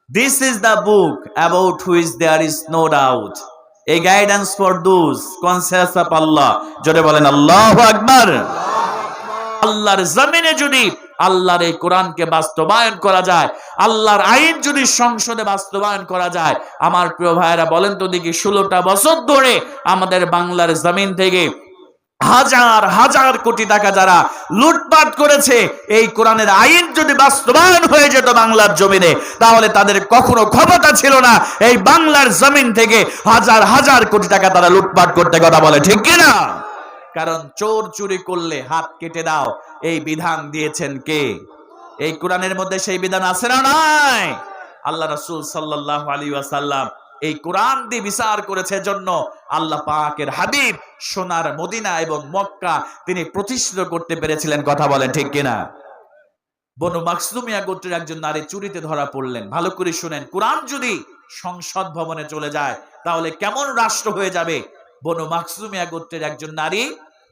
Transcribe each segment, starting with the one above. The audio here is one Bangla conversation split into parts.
This is the book about which there is no doubt. A guidance for those conscious of Allah. জোরে বলেন আল্লাহু আকবার। আল্লাহর জমিনে যদি আল্লাহর এই কোরআনকে বাস্তবায়ন করা যায়, আল্লাহর আইন যদি সংসদে বাস্তবায়ন করা যায়, আমার প্রিয় ভাইরা বলেন তো দেখি 16টা বছর ধরে আমাদের বাংলার জমিন থেকে হাজার হাজার কোটি টাকা যারা লুটপাট করেছে, এই কোরআনের আইন যদি বাস্তবায়ন হয়ে যেত বাংলার জমিনে, তাহলে তাদের কখনো ক্ষমতা ছিল না এই বাংলার জমিন থেকে হাজার হাজার কোটি টাকা তারা লুটপাট করতে। কথা বলে ঠিক কিনা? কারণ চোর চুরি করলে হাত কেটে দাও, এই বিধান দিয়েছেন কে? এই কোরআনের মধ্যে সেই বিধান আছে না নাই? আল্লাহ রাসূল সাল্লাল্লাহু আলাইহি ওয়াসাল্লাম এই কোরআন দিয়ে বিচার করেছে, জন্য আল্লাহ পাকের হাবিব সোনার মদিনা এবং মক্কা তিনি প্রতিষ্ঠিত করতে পেরেছিলেন। কথা বলেন ঠিক কিনা? বনু মাখজুমিয়া গোত্রের একজন নারী চুরিতে ধরা পড়লেন। ভালো করে শুনেন, কোরআন যদি সংসদ ভবনে চলে যায় তাহলে কেমন রাষ্ট্র হয়ে যাবে। বনু মাখজুমিয়া গোত্রের একজন নারী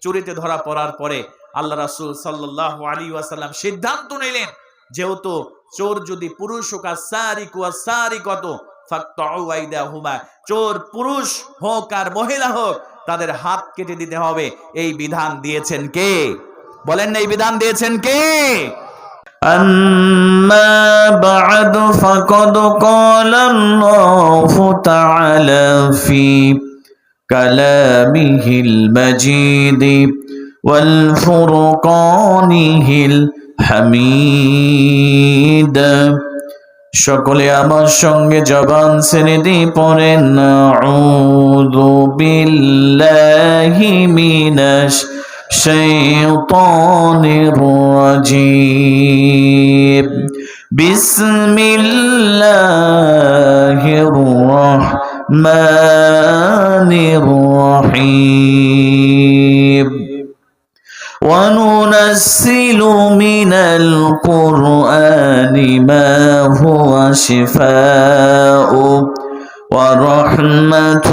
চুরিতে ধরা পড়ার পরে আল্লাহ রাসূল সাল্লাল্লাহু আলাইহি ওয়াসাল্লাম সিদ্ধান্ত নিলেন, যেহেতু চোর যদি পুরুষ হোক, আস-সারিকু ওয়াস-সারিকাতু ফাকতাউ আইদাহুমা, চোর পুরুষ হোক আর মহিলা হোক তাদের হাত কেটে দিতে হবে। এই বিধান দিয়েছেন কে? বলেন না, এই বিধান দিয়েছেন কে? أما بعد فقد قال الله تعالى في كلامه المجيد والفرقانه الحميد। সকলে আমার সঙ্গে জবান ছেড়ে দিয়ে পড়েন, আউযু বিল্লাহি মিনাশ শাইতানির রাজীম। বিসমিল্লাহির রাহমানির রাহিম। وننزل من القرآن ما هو شفاء ورحمة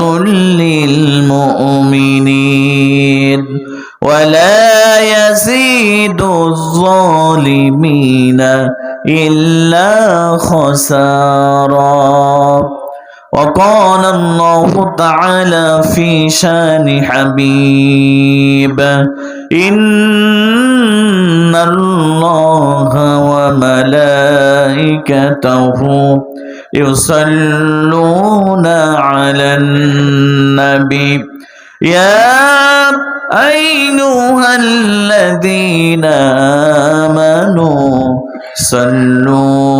للمؤمنين ولا يزيد الظالمين إلا خسارا। وقال الله تعالى في شان حبيب، إن الله وملائكته يصلون على النبي يا أيها الذين آمنوا صلوا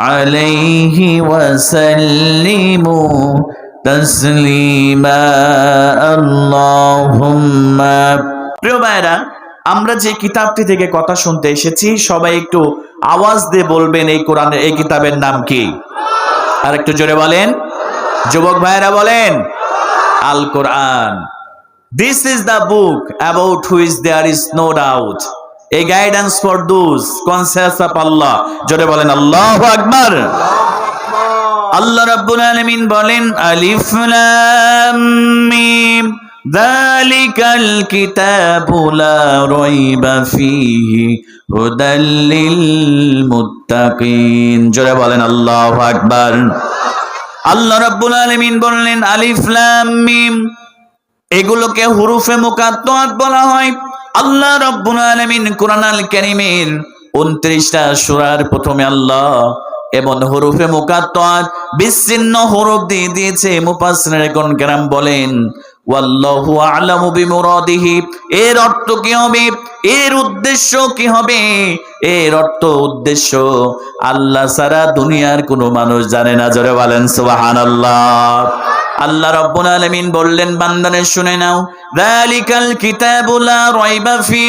عليه وسلموا تسليما اللهم। প্রিয় ভাইরা, আমরা যে কিতাবটি থেকে কথা শুনতে এসেছি সবাই একটু আওয়াজ দিয়ে বলবেন এই কোরআনের এই কিতাবের নাম কি? আর একটু জোরে বলেন, যুবক ভাইরা বলেন, আল কোরআন। This is the book about which there is no doubt, a guidance for those conscious of Allah. জোরে বলেন আল্লাহু আকবার। আল্লাহ রাব্বুল আলামিন বলেন, আলিফ লাম মিম যালিকাল কিতাবু লা রাইবা ফীহি হুদাল লিল মুত্তাকিন। জোরে বলেন আল্লাহু আকবার। আল্লাহ রাব্বুল আলামিন বললেন, আলিফ লাম মিম, এগুলোকে হুরুফে মুকাত্তাত বলা হয়। আল্লাহ রাব্বুল আলামিন কোরআন আল কারীমের 29টা সূরার প্রথমে আল্লাহ এবং হুরুফে মুকাত্তাত বিচ্ছিন্ন হরফ দিয়ে দিয়েছে। মুফাসসিরগণ কেরাম বলেন, ওয়াল্লাহু আ'লামু বিমুরাদিহি, এর অর্থ কি হবে, এর উদ্দেশ্য কি হবে? এর অর্থ উদ্দেশ্য আল্লাহ ছাড়া দুনিয়ার কোনো মানুষ জানে না। জোরে বলেন সুবহানাল্লাহ। আল্লাহ রাব্বুল আলামিন বললেন, বান্দারে শুনে নাও, যালিকাল কিতাবু লা রাইবা ফী,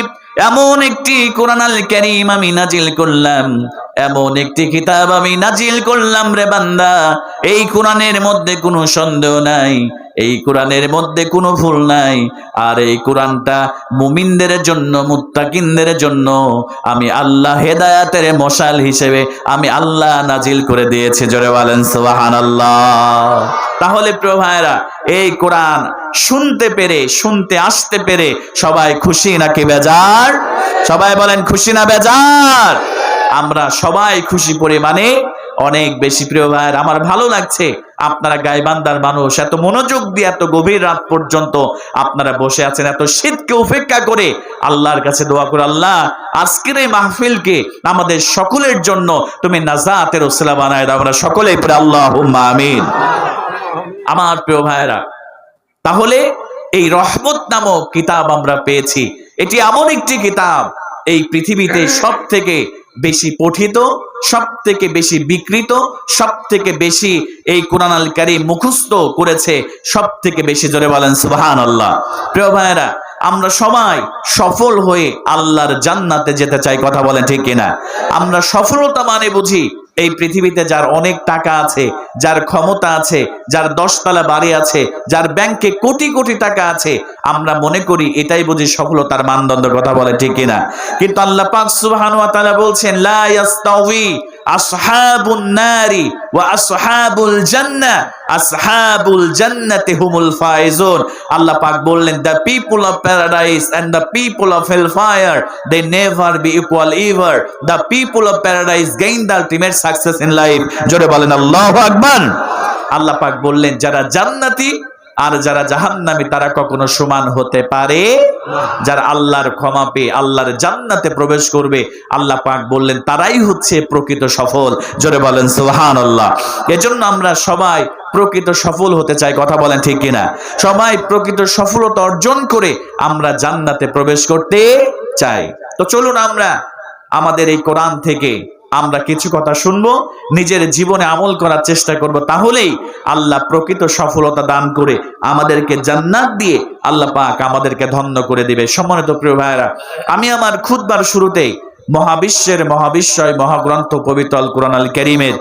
এমন একটি কোরআন আল কারীম আমি নাজিল করলাম, এমন একটি কিতাব আমি নাজিল করলাম রে বান্দা, এই কোরআনের মধ্যে কোনো সন্দেহ নাই, এই কোরআনের মধ্যে কোনো ভুল নাই। আর এই কোরআনটা মুমিনদের জন্য, মুত্তাকিনদের জন্য আমি আল্লাহ হেদায়েতের মশাল হিসেবে আমি আল্লাহ নাজিল করে দিয়েছি। জোরে বলেন সুবহানাল্লাহ। তাহলে প্রিয় ভাইরা, এই কোরআন শুনতে পেরে, শুনতে আসতে পেরে সবাই খুশি নাকি বেজার? সবাই বলেন খুশি না বেজার? আমরা সবাই খুশি পরিমাণে অনেক বেশি। প্রিয় ভাইয়ের আমার ভালো লাগছে আপনারা গাইবান্ধার মানুষ এত মনোযোগ দিয়ে এত গভীর রাত পর্যন্ত আপনারা বসে আছেন, এত শীতকে উপেক্ষা করে আল্লাহর কাছে দোয়া করে, আল্লাহ আজকের এই মাহফিলকে আমাদের সকলের জন্য তুমি নাজাতের ওসিলা বানায় দাও। আমরা সকলেই পড়ি আল্লাহুম্মা আমিন। আমার প্রিয় ভাইয়েরা, তাহলে এই রহমত নামক কিতাব আমরা পেয়েছি। এটি এমন একটি কিতাব এই পৃথিবীতে সব থেকে বেশি পঠিত, সব থেকে বেশি বিকৃত, সব থেকে বেশি এই কুরআন আল কারীম মুখস্থ করেছে সব থেকে বেশি। জোরে বলেন সুবহানাল্লাহ। প্রিয় ভাইয়েরা, আমরা সবাই সফল হয়ে আল্লাহর জান্নাতে যেতে চাই, কথা বলেন ঠিক কিনা? আমরা সফলতা মানে বুঝি এই পৃথিবীতে যার অনেক টাকা আছে, যার ক্ষমতা আছে, যার 10 তলা বাড়ি আছে, যার ব্যাংকে কোটি কোটি টাকা আছে, আমরা মনে করি এটাই বুঝি সফলতার মানদণ্ড, কথা বলে ঠিক কিনা? কিন্তু আল্লাহ পাক সুবহানাহু ওয়া তাআলা বলছেন, লা ইয়াস্তাউই আসহাবুন নারি ওয়া আসহাবুল জান্নাহ, আসহাবুল জান্নাতি হুমুল ফাইজুন। আল্লাহ পাক বললেন, the people of paradise and the people of hellfire, they never be equal ever. The people of paradise gain the ultimate success in life. জোরে বলেন আল্লাহু আকবার। আল্লাহ পাক বললেন, যারা জান্নাতি আর যারা জাহান্নামী তারা কখনো সমান হতে পারে না। যারা আল্লাহর ক্ষমা পেয়ে আল্লাহর জান্নাতে প্রবেশ করবে, আল্লাহ পাক বললেন তারাই হচ্ছে প্রকৃত সফল। জোরে বলেন সুবহানাল্লাহ। এজন্য আমরা সবাই প্রকৃত সফল হতে চাই, কথা বলেন ঠিক কিনা? সবাই প্রকৃত সফলতা অর্জন করে আমরা জান্নাতে প্রবেশ করতে চাই। তো চলুন আমরা আমাদের এই কোরআন থেকে আমরা কিছু কথা শুনবো, নিজের জীবনে আমল করার চেষ্টা করব, তাহলেই আল্লাহ প্রকৃত সফলতা দান করে আমাদেরকে জান্নাত দিয়ে আল্লাহ পাক আমাদেরকে ধন্য করে দিবে। সম্মানিত প্রিয় ভাইরা, আমি আমার খুতবার শুরুতেই মহাবিশ্বের মহাবিশ্বয় মহাগ্রন্থ পবিত্র আল কোরআন আল কারীমের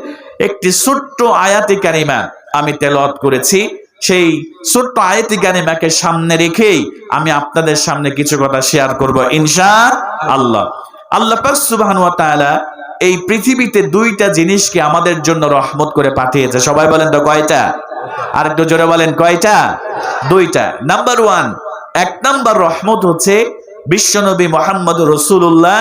একটি ছোট্ট আয়াতে কারিমা আমি তেলাওয়াত করেছি। সেই ছোট্ট আয়াতে কারিমাকে সামনে রেখেই আমি আপনাদের সামনে কিছু কথা শেয়ার করব ইনশাআল্লাহ। আল্লাহ পাক সুবহানাহু ওয়া তাআলা এই পৃথিবীতে দুইটা জিনিসকে আমাদের জন্য রহমত করে পাঠিয়েছে। সবাই বলেন তো কয়টা? আর একটু জোরে বলেন কয়টা? দুইটা। নাম্বার 1, 1 নাম্বার রহমত হচ্ছে বিশ্বনবী মুহাম্মদ রাসূলুল্লাহ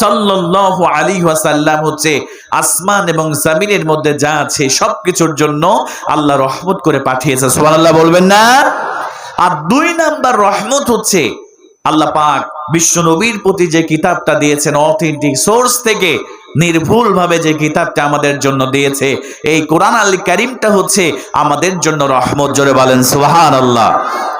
সাল্লাল্লাহু আলাইহি ওয়াসাল্লাম হচ্ছে আসমান এবং জমিনের মধ্যে যা আছে সবকিছুর জন্য আল্লাহ রহমত করে পাঠিয়েছে। সুবহানাল্লাহ বলবেন না? আর 2 নাম্বার রহমত হচ্ছে আল্লাহ পাক বিশ্ব নবীর প্রতি যে কিতাবটা দিয়েছেন, অথেন্টিক সোর্স থেকে নির্ভুল ভাবে যে কিতাবটা আমাদের জন্য দিয়েছে, এই কোরআন আল কারীমটা হচ্ছে আমাদের জন্য রহমত। জোরে বলেন সুবহানাল্লাহ।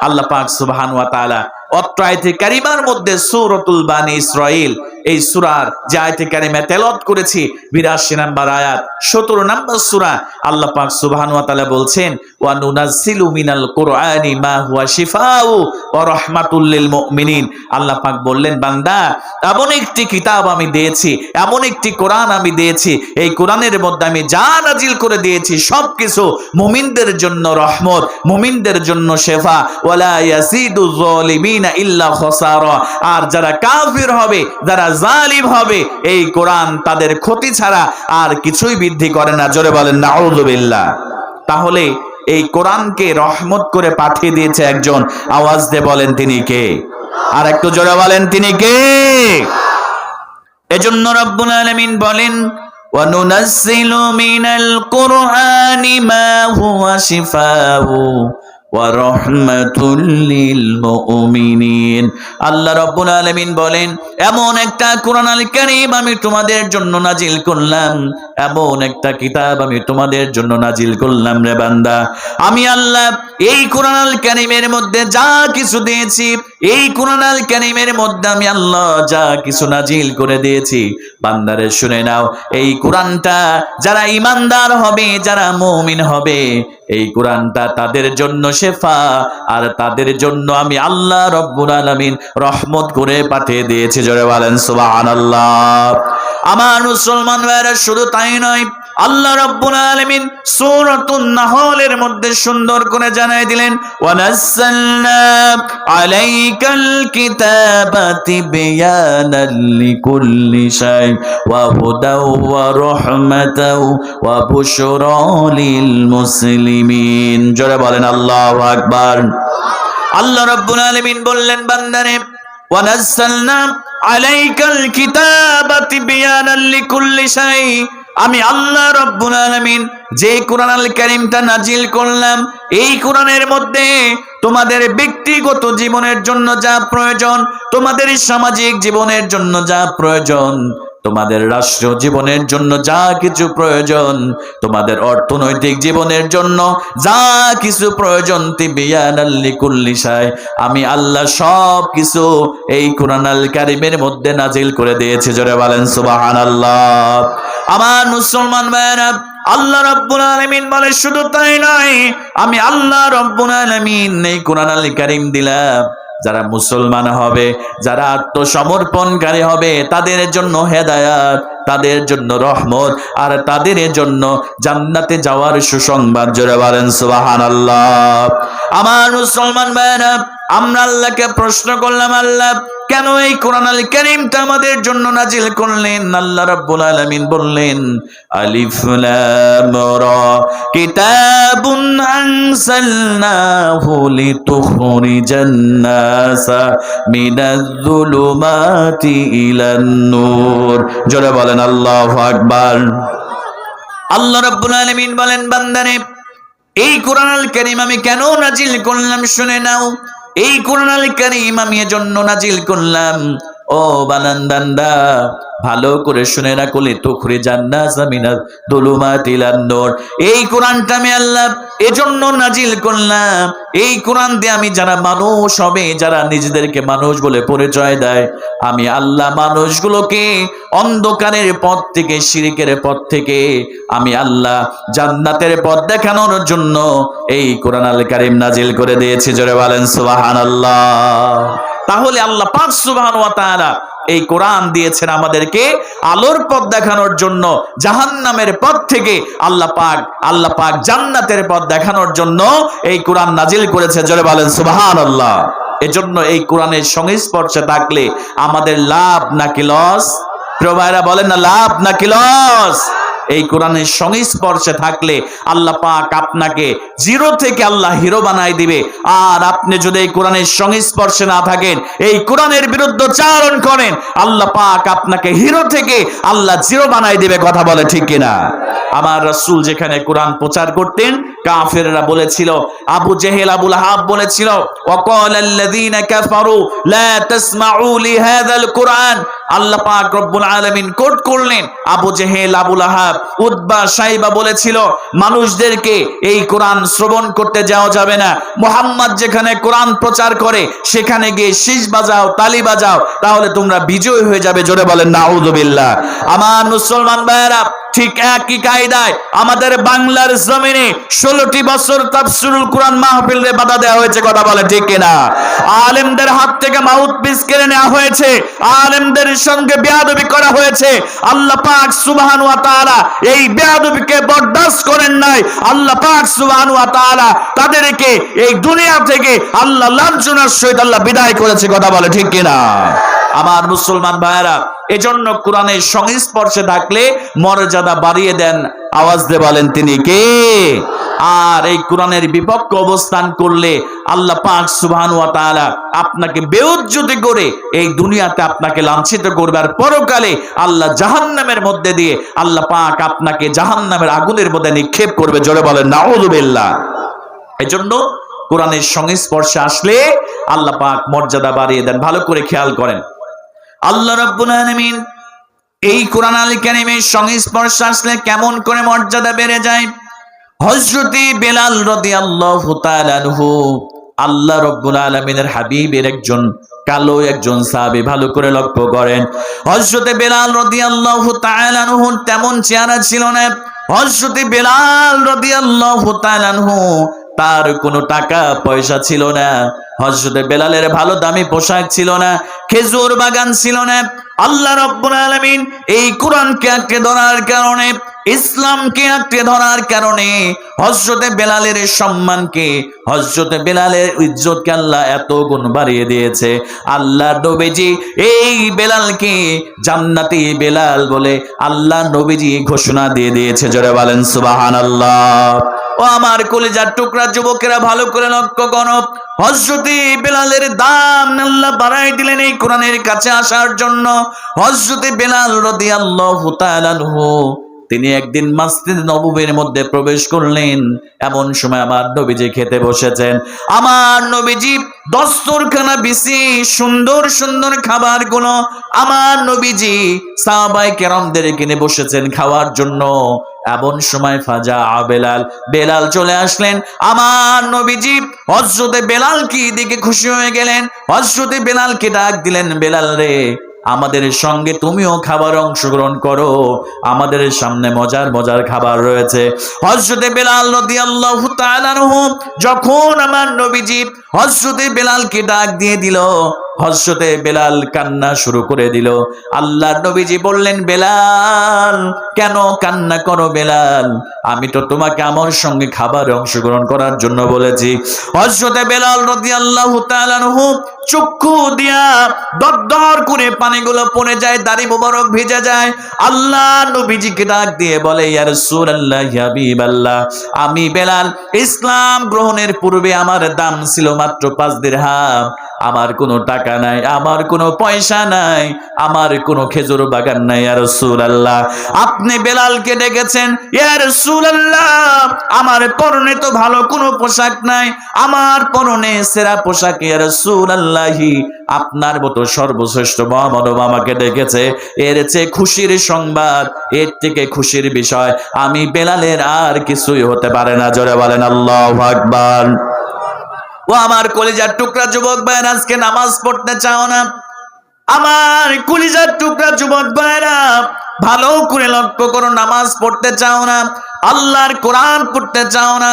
আল্লাহ পাক সুবহানাহু ওয়া তাআলা অত্র আয়াতে কারিমার মধ্যে সূরাতুল বানি ইসরাঈল, এই সূরার যে আয়াতে কারিমা তেলাওয়াত করেছি 82 নম্বর আয়াত 17 নম্বর সূরা, আল্লাহ পাক সুবহানাহু ওয়া তাআলা বলছেন, ওয়া নুনাজ্জিলু মিনাল কুরআনি মা হুয়া শিফাউ ওয়া রাহমাতুল লিল মুমিনিন। আল্লাহ পাক বললেন, বান্দা এমন একটি কিতাব আমি দিয়েছি, এমন একটি কোরআন আমি দিয়েছি, এই কোরআনের মধ্যে আমি যা নাজিল করে দিয়েছি সবকিছু মুমিনদের জন্য রহমত, মুমিনদের জন্য শিফা। ওয়ালা ইয়াজিদুজ যালিমিনা ইল্লা খাসারা। আর যারা কাফির হবে, যারা জালিম হবে, এই কোরআন তাদের ক্ষতি ছাড়া আর কিছুই বৃদ্ধি করে না। জোরে বলেন নাউযুবিল্লাহ। তাহলে এই কোরআনকে রহমত করে পাঠিয়ে দিয়েছে একজন, আওয়াজ দিয়ে বলেন তিনি কে? আর একটু জোরে বলেন তিনি কে? এজন্য রব্বুল আলামিন বলেন, ওয়া নুনাজ্জিলু মিনাল কুরআনি মা হুয়া শিফাউ ওয়া রাহমাতুল লিল মুমিনিন। আল্লাহ রাব্বুল আলামিন বলেন, এমন একটা কোরআন আল কারীম আমি তোমাদের জন্য নাজিল করলাম, এমন একটা কিতাব আমি তোমাদের জন্য নাজিল করলাম রে বান্দা। আমি আল্লাহ এই কোরআন আল কারীমের মধ্যে যা কিছু দিয়েছি, এই কোরআন আল কারীমের মধ্যে আমি আল্লাহ যা কিছু নাজিল করে দিয়েছি, বান্দারে শুনে নাও, এই কোরআনটা যারা ঈমানদার হবে, যারা মুমিন হবে, এই কোরআনটা তাদের জন্য শিফা, আর তাদের জন্য আমি আল্লাহ রব্বুল আলামিন রহমত করে পাঠিয়ে দিয়েছি। জোরে বলেন সুবহানাল্লাহ। আমার মুসলমান ভাইরা, শুধু তাই নয়, আল্লাহ রাব্বুল আলামিন সূরাতুন নাহলের মধ্যে সুন্দর করে জানাই দিলেন, ওয়া নাযালনা আলাইকাল কিতাবা তিবয়ানাল লিকুল্লি শাই ওয়া হুদাও ওয়া রাহমাতাও ওয়া বুশরা লিল মুসলিমিন। জোরে বলেন আল্লাহু আকবার। আল্লাহ রাব্বুল আলামিন বললেন, বান্দারে ওয়া নাযালনা আলাইকাল কিতাবা তিবয়ানাল লিকুল্লি শাই, আমি আল্লাহ রাব্বুল আলামিন যে কোরআন আল কারীমটা নাজিল করলাম, এই কোরআনের মধ্যে তোমাদের ব্যক্তিগত জীবনের জন্য যা প্রয়োজন, তোমাদের সামাজিক জীবনের জন্য যা প্রয়োজন, তোমাদের রাষ্ট্রীয় জীবনের জন্য যা কিছু প্রয়োজন, তোমাদের অর্থনৈতিক জীবনের জন্য যা কিছু প্রয়োজন, তিবিয়ানাল লিকুল্লি শাই, আমি আল্লাহ সব কিছু এই কোরআন আল কারীমের মধ্যে নাজিল করে দিয়েছি। জোরে বলেন সুবহানাল্লাহ। আমার মুসলমান ভাইরা, আল্লাহ রাব্বুল আলামিন বলে শুধু তাই নয়, আমি আল্লাহ রাব্বুল আলামিন এই কোরআন আল কারীম দিলাম যারা মুসলমান হবে, যারা আত্মসমর্পণকারী হবে, তাদের জন্য হেদায়াত, তাদের জন্য রহমত, আর তাদের জন্য জান্নাতে যাওয়ার সুসংবাদ। জোরে বলেন সুবহানাল্লাহ। আমার মুসলমান ভাইরা, আমরা আল্লাহকে প্রশ্ন করলাম, আল্লাহ কেন এই কোরআন আল কারীমটা আমাদের জন্য নাজিল করলেন? আল্লাহ রাব্বুল আলামিন বললেন, আলিফ লাম রা কিতাবুন আনসালনাহু লিতুখরিজান নাসা মিনাজ যুলুমাতি ইলান নূর। জোরে বলেন আল্লাহু আকবার। আল্লাহ রাব্বুল আলামিন বলেন, বান্দারে এই কোরআন আল কারীম আমি কেন নাজিল করলাম শুনে নাও। এই কোরআন আল কারীম আমি এজন্য নাজিল করলাম, ও বান্দারা ভালো করে শুনে রাখো, লিতুখরিজান নাসা মিনাজ যুলুমাতি ইলান নূর। এই কোরআনটা আমি আল্লাহ এজন্য নাজিল করলাম, এই কোরআন দিয়ে আমি যারা মানুষ হবে, যারা নিজেদেরকে মানুষ বলে পরিচয় দেয়, আমি আল্লাহ মানুষগুলোকে অন্ধকারের পথ থেকে, শিরকের পথ থেকে আমি আল্লাহ জান্নাতের পথ দেখানোর জন্য এই কোরআন আল কারীম নাজিল করে দিয়েছি। জোরে বলেন সুবহানাল্লাহ। তাহলে আল্লাহ পাক সুবহানাহু ওয়া তাআলা এই কোরআন দিয়েছেন আমাদেরকে আলোর পথ দেখানোর জন্য, জাহান্নামের পথ থেকে আল্লাহ পাক জান্নাতের পথ দেখানোর জন্য এই কোরআন নাজিল করেছে। জোরে বলেন সুবহানাল্লাহ। এজন্য এই কোরআনের সংস্পর্শে থাকলে আমাদের লাভ নাকি লস? প্রিয় ভাইরা বলেন না, লাভ নাকি লস? এই কোরআনের সংস্পর্শে থাকলে আল্লাহ পাক আপনাকে জিরো থেকে আল্লাহ হিরো বানাই দিবে। আর আপনি যদি এই কোরআনের সংস্পর্শে না থাকেন, এই কোরআনের বিরুদ্ধচারণ করেন, আল্লাহ পাক আপনাকে হিরো থেকে আল্লাহ জিরো বানাই দিবে। কথা বলে ঠিক কিনা? আমার রাসূল যেখানে কোরআন প্রচার করতেন, কাফেররা বলেছিল, আবু জেহেল, আবু লাহাব বলেছিল, ওয়াকালাল্লাযীনা কাফারু লা তাসমাউ লিহাযাল কুরআন। আল্লাহ পাক রব্বুল আলামিন কোট করলেন, আবু জেহেল, আবু লাহাব, উতবা, সাইবা বলেছিল মানুষদেরকে এই কোরআন শ্রবণ করতে যাওয়া যাবে না। মুহাম্মদ যেখানে কোরআন প্রচার করে সেখানে গিয়ে শীষ বাজাও, তালি বাজাও, তাহলে তোমরা বিজয় হয়ে যাবে। জোরে বলেন নাউযুবিল্লাহ। আমার মুসলমান ভাইরা, ঠিক একই কায়দায় আমাদের বাংলার জমিনে 16টি বছর তাফসীরুল কোরআন মাহফিলে বাধা দেওয়া হয়েছে। কথা বলে ঠিক কিনা? আলেমদের হাত থেকে মাউথপিস কেড়ে নেওয়া হয়েছে, আলেমদের সঙ্গে বেয়াদবি করা হয়েছে। আল্লাহ পাক সুবহানাহু ওয়া তাআলা এই বেয়াদবিকে বরদাস্ত করেন নাই। আল্লাহ পাক সুবহানাহু ওয়া তাআলা তাদেরকে এই দুনিয়া থেকে আল্লাহ লাঞ্ছনার সহিত আল্লাহ বিদায় করেছে। কথা বলে ঠিক কিনা? আমার মুসলমান ভাইরা, এজন্য কোরআনের সংস্পর্শে থাকলে মর্যাদা বাড়িয়ে দেন। আওয়াজ দিয়ে বলেন তিনি কে? আর এই কোরআনের বিপক্ষে অবস্থান করলে আল্লাহ পাক সুবহানাহু ওয়া তাআলা আপনাকে বেইজ্জতি করে এই দুনিয়াতে আপনাকে লাঞ্ছিত করবে, আর পরকালে আল্লাহ জাহান্নামের মধ্যে দিয়ে আল্লাহ পাক আপনাকে জাহান্নামের আগুনের মধ্যে নিক্ষেপ করবে। জোরে বলেন নাউযুবিল্লাহ। এজন্য কোরআনের সংস্পর্শে আসলে আল্লাহ পাক মর্যাদা বাড়িয়ে দেন। ভালো করে খেয়াল করেন, আল্লাহ রাব্বুল আলামিন এই কোরআন আল কারীমের সংস্পর্শে আসলে কেমন করে মর্যাদা বেড়ে যায়। হযরতে বেলাল রাদিয়াল্লাহু তাআলা আনহু, আল্লাহ রাব্বুল আলামিনের হাবিবের একজন কালো একজন সাহাবী। ভালো করে লক্ষ্য করেন, হযরতে বেলাল রাদিয়াল্লাহু তাআলা আনহু তেমন চেহারা ছিল না। হযরতে বেলাল রাদিয়াল্লাহু তাআলা আনহু তার কোনো টাকা পয়সা ছিল না, হযরতে বেলালের ভালো দামি পোশাক ছিল না, খেজুর বাগান ছিল না। আল্লাহ রাব্বুল আলামিন এই কোরআনকে আঁকড়ে ধরার কারণে, ইসলামকে আঁকড়ে ধরার কারণে হযরতে বেলালের সম্মানকে, হযরতে বেলালের ইজ্জতকে আল্লাহ এত গুণ বাড়িয়ে দিয়েছে। আল্লাহ নবীজি এই বেলালকে জান্নাতি বেলাল বলে আল্লাহ নবীজি ঘোষণা দিয়ে দিয়েছে। জোরে বলেন সুবহানাল্লাহ। ও আমার কলিজার টুকরা যুবকেরা, ভালো করে লক্ষ্য করো, হযরতে বেলালের দাম আল্লাহ বাড়াই দিলেন এই কোরআনের কাছে আসার জন্য। হযরতে বেলাল রাদিয়াল্লাহু তাআলা আনহু তিনি একদিন মসজিদ নববীর মধ্যে প্রবেশ করলেন। এমন সময় আমার নবীজি খেতে বসেছেন। আমার নবীজি দস্তরখানা বিছিয়ে সুন্দর সুন্দর খাবারগুলো আমার নবীজি সাহাবায়ে কেরামদের কিনে বসেছেন খাওয়ার জন্য। এমন সময় ফাজা বেলাল, বেলাল চলে আসলেন। আমার নবীজি হযরতে বেলাল কি দেখে খুশি হয়ে গেলেন। হযরতে বেলালকে ডাক দিলেন, বেলাল রে, আমাদের সঙ্গে তুমিও খাবার অংশগ্রহণ করো, আমাদের সামনে মজার মজার খাবার রয়েছে। হযরতে বেলাল রাদিয়াল্লাহু তাআলা আনহু যখন আমার নবীজি হযরতে বেলালকে ডাক দিয়ে দিল, হযরতে বেলাল কান্না শুরু করে দিল। আল্লাহর নবীজি বললেন, বেলাল কেন কান্না করো বেলাল, আমি তো তোমাকে আমার সঙ্গে খাবারে অংশগ্রহণ করার জন্য বলেছি। হযরতে বেলাল রাদিয়াল্লাহু তাআলা আনহু চক্ষু দিয়া দরদর করে পানিগুলো পড়ে যায়, দাড়ি মোবারক ভিজে যায়। আল্লাহ নবীজিকে ডাক দিয়ে বলে, ইয়া রাসূলুল্লাহ, ইয়া হাবিবাল্লাহ, আমি বেলাল ইসলাম গ্রহণের পূর্বে আমার দাম ছিল মাত্র 5 দিরহাম। আমার কোনো টাকা নাই, আমার কোনো পয়সা নাই, আমার কোনো খেজুর বাগান নাই। ইয়া রাসূলুল্লাহ, আপনি বেলালকে ডেকেছেন। ইয়া রাসূলুল্লাহ, আমার পরনে তো ভালো কোনো পোশাক নাই, আমার পরনে সেরা পোশাক। ইয়া রাসূলুল্লাহ, আপনার মতো সর্বশ্রেষ্ঠ মহামানব আমাকে ডেকেছে, এর চেয়ে খুশির সংবাদ, এর থেকে খুশির বিষয় আমি বেলালের আর কিছুই হতে পারে না। জোরে বলেন আল্লাহু আকবার। ও আমার কলিজার টুকরা যুবক ভাইরা, আজকে নামাজ পড়তে চাও না? আমার কলিজার টুকরা যুবক ভাইরা, ভালো করে লক্ষ্য করো, নামাজ পড়তে চাও না, আল্লাহর কোরআন পড়তে চাও না,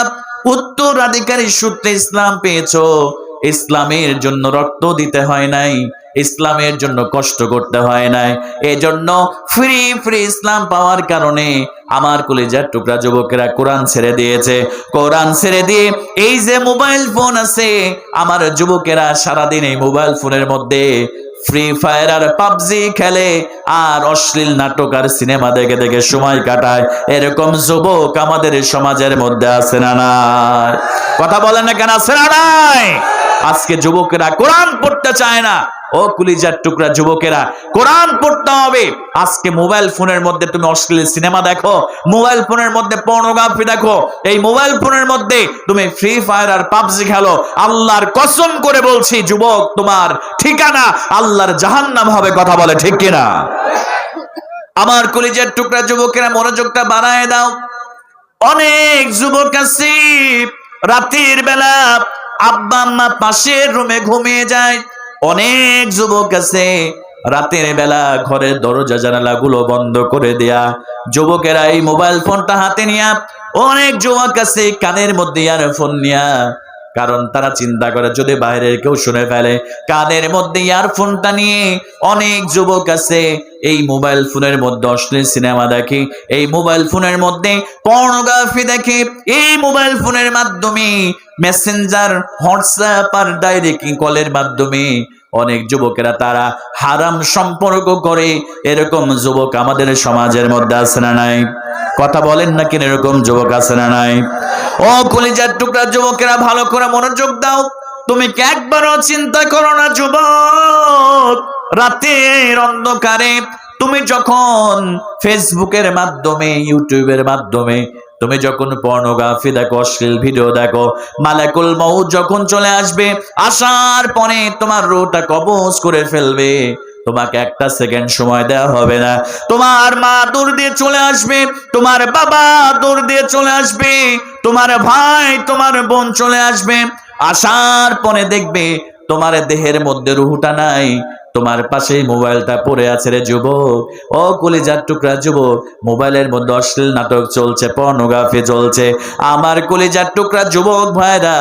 উত্তরাধিকারী সূত্রে ইসলাম পেয়েছো, ইসলামের জন্য রক্ত দিতে হয় নাই, ইসলামের জন্য কষ্ট করতে হয় নাই, এজন্য ফ্রি ফ্রি ইসলাম পাওয়ার কারণে আমার কলিজার টুকরা যুবকেরা কোরআন ছেড়ে দিয়েছে। কোরআন ছেড়ে দিয়ে এই যে মোবাইল ফোন আছে, আমার যুবকেরা সারাদিন এই মোবাইল ফোনের মধ্যে ফ্রি ফায়ার আর পাবজি খেলে আর অশ্লীল নাটক আর সিনেমা দেখে দেখে সময় কাটায়। এরকম যুবক আমাদের সমাজের মধ্যে আছে না নাই? কথা বলেন না কেন, আছে না নাই? আজকে যুবকেরা কোরআন পড়তে চায় না। ও কলিজার টুকরা যুবকেরা, কোরআন পড়তে হবে। আজকে মোবাইল ফোনের মধ্যে তুমি অশ্লীল সিনেমা দেখো, মোবাইল ফোনের মধ্যে পর্নোগ্রাফি দেখো, এই মোবাইল ফোনের মধ্যে তুমি ফ্রি ফায়ার আর পাবজি খেলো, আল্লাহর কসম করে বলছি যুবক, তোমার ঠিকানা আল্লাহর জাহান্নাম হবে। কথা বলে ঠিক কিনা? আমার কলিজার টুকরা যুবকেরা, মনোযোগটা বাড়ায় দাও। অনেক যুবক আছে রাতের বেলা আব্বা আম্মা পাশের রুমে ঘুমিয়ে যায়। অনেক যুবক আছে রাতের বেলা ঘরের দরজা জানালা গুলো বন্ধ করে দেয়া, যুবকেরা এই মোবাইল ফোনটা হাতে নিয়া, অনেক যুবক আছে কানের মধ্যে ইয়ারফোন নিয়া, কারণ তারা চিন্তা করে যদি বাইরের কেউ শুনে ফেলে। কানের মধ্যে ইয়ারফোনটা নিয়ে অনেক যুবক আছে এই মোবাইল ফোনের মধ্যে অশ্লীল সিনেমা দেখে, এই মোবাইল ফোনের মধ্যে পর্নোগ্রাফি দেখে, এই মোবাইল ফোনের মাধ্যমে মেসেঞ্জার, হোয়াটসঅ্যাপ আর ডাইরেক্ট কলের মাধ্যমে অনেক যুবকেরা তারা হারাম সম্পর্ক করে। এরকম যুবক আমাদের সমাজের মধ্যে আছে না নাই? কথা বলেন না কেন, এরকম যুবক আছে না নাই? ও কলিজার টুকরা যুবকেরা, ভালো করে মনোযোগ দাও। তুমি কি একবারও চিন্তা করো না যুবক, রাতের অন্ধকারে তুমি যখন ফেসবুকের মাধ্যমে, ইউটিউবের মাধ্যমে তুমি যখন পর্নোগ্রাফি দেখো, অশ্লীল ভিডিও দেখো, মালাকুল মউত যখন চলে আসবে, আসার পরে তোমার রূহটা কবজ করে ফেলবে, তোমাকে একটা সেকেন্ড সময় দেওয়া হবে না। তোমার মা দূর দিয়ে চলে আসবে, তোমার বাবা দূর দিয়ে চলে আসবে, তোমার ভাই তোমার বোন চলে আসবে। আসার পরে দেখবে তোমার দেহের মধ্যে রুহটা নাই, তোমার পাশেই মোবাইলটা পড়ে আছে রে যুবক। ও কলিজার টুকরা যুবক, মোবাইলের মধ্যে অশ্লীল নাটক চলছে, পর্নোগ্রাফি চলছে। আমার কলিজার টুকরা যুবক ভাইরা,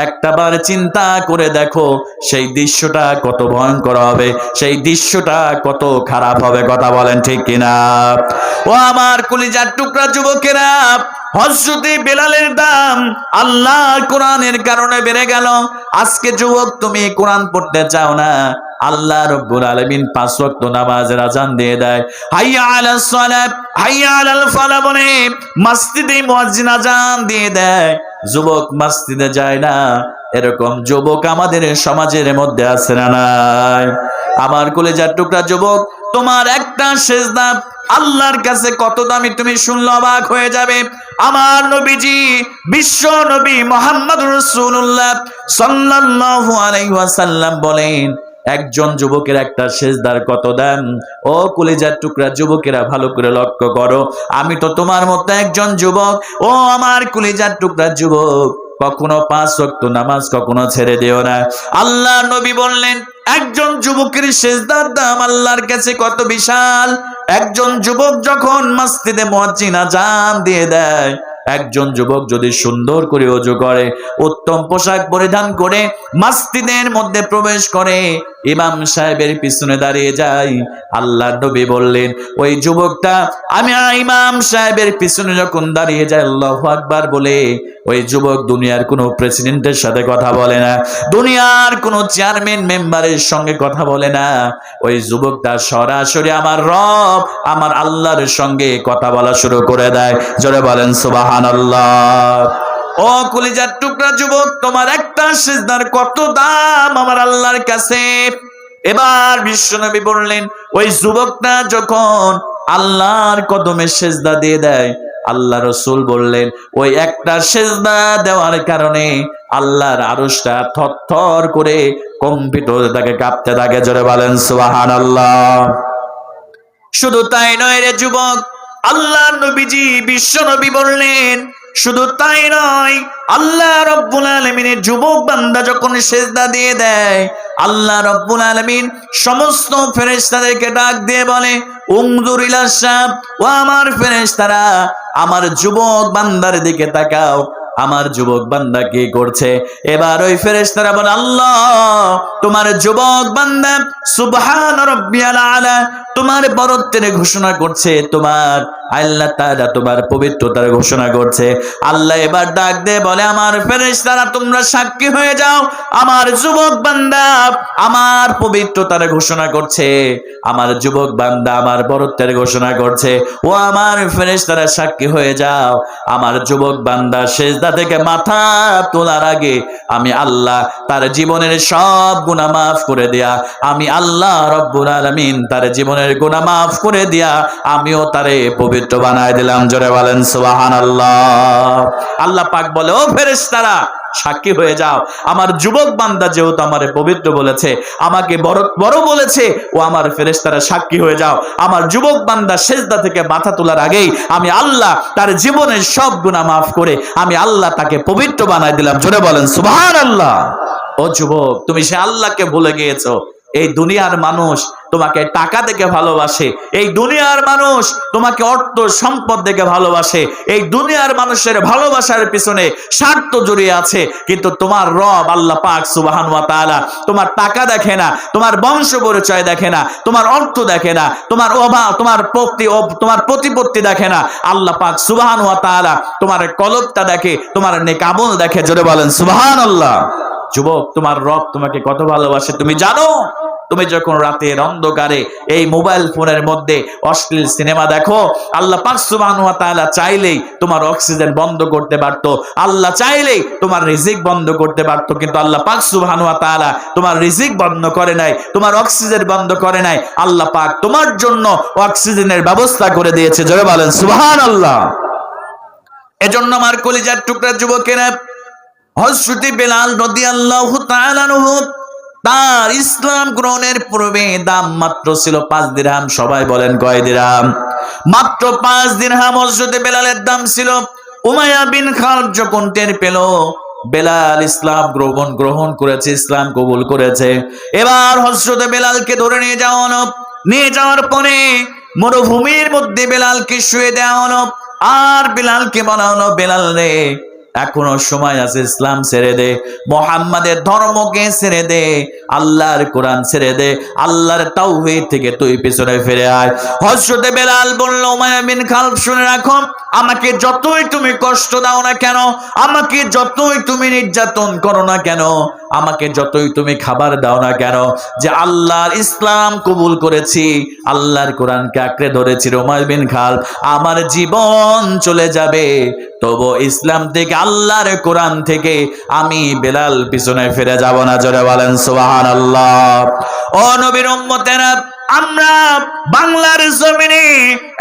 একটাবার চিন্তা করে দেখো সেই দৃশ্যটা কত ভয়ঙ্কর হবে, সেই দৃশ্যটা কত খারাপ হবে। কথা বলেন ঠিক কিনা? ও আমার কলিজার টুকরা যুবকেরা, হযরতে বেলালের দাম আল্লাহর কোরআনের কারণে বেড়ে গেল। আজকে যুবক তুমি কোরআন পড়তে চাও না, আল্লাহ রাব্বুল আলামিন 5 ওয়াক্ত নামাজের আযান দিয়ে দেয়, হাইয়া আলাস সালাত, হাইয়া আলাল ফালাহ বলে মসজিদে মুয়াজ্জিন আযান দিয়ে দেয়, যুবক মসজিদে যায় না। এরকম যুবক আমাদের সমাজের মধ্যে আছে না নাই? আমার কলিজার টুকরা যুবক, তোমার একটা সেজদা আল্লাহর কাছে কত দামি তুমি শুনলে অবাক হয়ে যাবে। আমার নবীজি বিশ্ব নবী মুহাম্মদুর রাসূলুল্লাহ সাল্লাল্লাহু আলাইহি ওয়াসাল্লাম বলেন, একজন যুবকের একটা সেজদার কত দাম। ও কলিজার টুকরা যুবকেরা ভালো করে লক্ষ্য করো, আমি তো তোমার মতো একজন যুবক। ও আমার কলিজার টুকরা যুবক, কখনো 5 ওয়াক্ত নামাজ কখনো ছেড়ে দিও না। আল্লাহ নবী বললেন, একজন যুবকের সেজদার দাম আল্লাহর কাছে কত বিশাল। একজন যুবক যখন মসজিদে মুয়াজ্জিন আযান দিয়ে দেয়, একজন যুবক যদি সুন্দর করে ওযু করে, উত্তম পোশাক পরিধান করে মসজিদের মধ্যে প্রবেশ করে, ইমাম সাহেবের পিছনে দাঁড়িয়ে যায়, আল্লাহর নবী বললেন ওই যুবকটা আমি ইমাম সাহেবের পিছনে যখন দাঁড়িয়ে যায় আল্লাহু আকবার বলে, ওই যুবক দুনিয়ার কোনো প্রেসিডেন্টের সাথে কথা বলে না, দুনিয়ার কোনো চেয়ারম্যান মেম্বারের সঙ্গে কথা বলে না। ওই যুবকটা সরাসরি আমার রব আমার আল্লাহর সঙ্গে কথা বলা শুরু করে দেয়। জোরে বলেন সুবহানাল্লাহ। ও কলিজার টুকরা যুবক, তোমার একটা সিজদার কত দাম আমার আল্লাহর কাছে। এবার বিশ্বনবী বললেন, ওই যুবকটা যখন আল্লাহর কদমে সিজদা দিয়ে দেয়, আল্লাহ রাসূল বললেন ওই একটা সিজদা দেওয়ার কারণে আল্লাহর আরশটা থরথর করে কম্পিত হতে থাকে, কাঁপতে থাকে। জোরে বলেন সুবহানাল্লাহ। শুধু তাই নয় রে যুবক, আল্লাহর নবীজি বিশ্ব নবী বললেন শুধু তাই নয়, আল্লাহ রব্বুল আলামিনের যুবক বান্দা যখন সিজদা দিয়ে দেয়, আল্লাহ রব্বুল আলামিন সমস্ত ফেরেশতাদেরকে ডাক দিয়ে বলে, উনজুর ইলা শাব, ও আমার ফেরেশতারা আমার যুবক বান্দার দিকে তাকাও, আমার যুবক বান্দা কি করছে। এবার ওই ফেরেশতারা বলে, আল্লাহ তোমার যুবক বান্দা সুবহান রাব্বিয়াল আলা তোমার বরত্বের ঘোষণা করছে, তোমার আল্লাহ তাআলা তোমার পবিত্রতার ঘোষণা করছে। আল্লাহ এবার ডাক দিয়ে বলে, আমার ফেরেশতারা তোমরা সাক্ষী হয়ে যাও, আমার যুবক বান্দা আমার পবিত্রতার ঘোষণা করছে, আমার যুবক বান্দা আমার বরত্বের ঘোষণা করছে। ও আমার ফেরেশতারা সাক্ষী হয়ে যাও, আমার যুবক বান্দা সিজদা থেকে মাথা তোলার আগে আমি আল্লাহ তার জীবনের সব গুনাহ মাফ করে দেয়া, আমি আল্লাহ রব্বুল আলামিন তার জীবনের গুনাহ মাফ করে দিয়া আমিও তারে পবিত্র বানায় দিলাম। জোরে বলেন সুবহানাল্লাহ। আল্লাহ পাক বলে, ও ফেরেশতারা সাক্ষী হয়ে যাও, আমার যুবক বান্দা যেহেতু আমারে পবিত্র বলেছে, আমাকে বড় বলেছে, ও আমার ফেরেশতারা সাক্ষী হয়ে যাও, আমার যুবক বান্দা সিজদা থেকে মাথা তোলার আগেই আমি আল্লাহ তার জীবনের সব গুনাহ মাফ করে আমি আল্লাহ তাকে পবিত্র বানায় দিলাম। জোরে বলেন সুবহানাল্লাহ। ও যুবক, তুমি সে আল্লাহকে ভুলে গিয়েছো। এই দুনিয়ার মানুষ তোমাকে টাকা দেখে ভালোবাসে, এই দুনিয়ার মানুষ তোমাকে অর্থ সম্পদ দেখে ভালোবাসে, এই দুনিয়ার মানুষের ভালোবাসার পিছনে স্বার্থ জড়িয়ে আছে, কিন্তু তোমার রব আল্লাহ পাক সুবহানাহু ওয়া তাআলা তোমার টাকা দেখে না, তোমার বংশ পরিচয় দেখে না, তোমার অর্থ দেখে না, তোমার অভাব তোমার প্রতিপত্তি দেখে না। আল্লাহ পাক সুবহানাহু ওয়া তাআলা তোমার কলবটা দেখে, তোমার নেক আমল দেখে। জোরে বলেন সুবহানাল্লাহ। যুবক, তোমার রব তোমাকে কত ভালোবাসে তুমি জানো? তুমি যখন রাতের অন্ধকারে এই মোবাইল ফোনের মধ্যে অশ্লীল সিনেমা দেখো, আল্লাহ পাক সুবহানাহু ওয়া তাআলা চাইলেই তোমার অক্সিজেন বন্ধ করতে পারতো, আল্লাহ চাইলেই তোমার রিজিক বন্ধ করতে পারতো, কিন্তু আল্লাহ পাক সুবহানাহু ওয়া তাআলা তোমার রিজিক বন্ধ করে নাই, তোমার অক্সিজেন বন্ধ করে নাই। আল্লাহ পাক তোমার জন্য অক্সিজেনের ব্যবস্থা করে দিয়েছে। জোরে বলেন সুবহানাল্লাহ। এজন্য আমার কলিজার টুকরা যুবকেরা, হযরত বেলাল রাদিয়াল্লাহু তাআলা আনহু তার ইসলাম গ্রহণের পূর্বে দাম মাত্র ছিল 5 দিরহাম। সবাই বলেন কয় দিরহাম? মাত্র 5 দিরহাম হযরত বেলালের দাম ছিল। উমাইয়া বিন খালদ যখন টের পেল বেলাল ইসলাম গ্রহণ করেছে, ইসলাম কবুল করেছে, এবার হযরত বেলালকে ধরে নিয়ে যাওয়ার পরে মরুভূমির মধ্যে বেলালকে শুয়ে দেওয়া হলো। আর বেলালকে বলা হলো, বেলাল রে এখনো সময় আছে, ইসলাম ছেড়ে দে, মুহাম্মাদের ধর্মকে ছেড়ে দে, আল্লাহর কোরআন ছেড়ে দে, আল্লাহর তাওহীদ থেকে তুই পিছনে ফিরে আয়। হযরত বেলাল বলল, উমাইয়া বিন খালদ শুনে রাখো, আমাকে যতই তুমি কষ্ট দাও না কেন, আমাকে যতই তুমি নির্যাতন করো না কেন, আমাকে যতই তুমি খাবার দাও না কেন, যে আল্লাহর ইসলাম কবুল করেছি, আল্লাহর কোরআনকে আঁকড়ে ধরেছি উমাইয়া বিন খালদ, আমার জীবন চলে যাবে, তবু ইসলাম থেকে আল্লাহর কোরআন থেকে আমি বেলাল পিছনে ফিরে যাব না। জোরে বলেন সুবহানাল্লাহ। ও নবীর উম্মতেরা, আমরা বাংলার জমিনে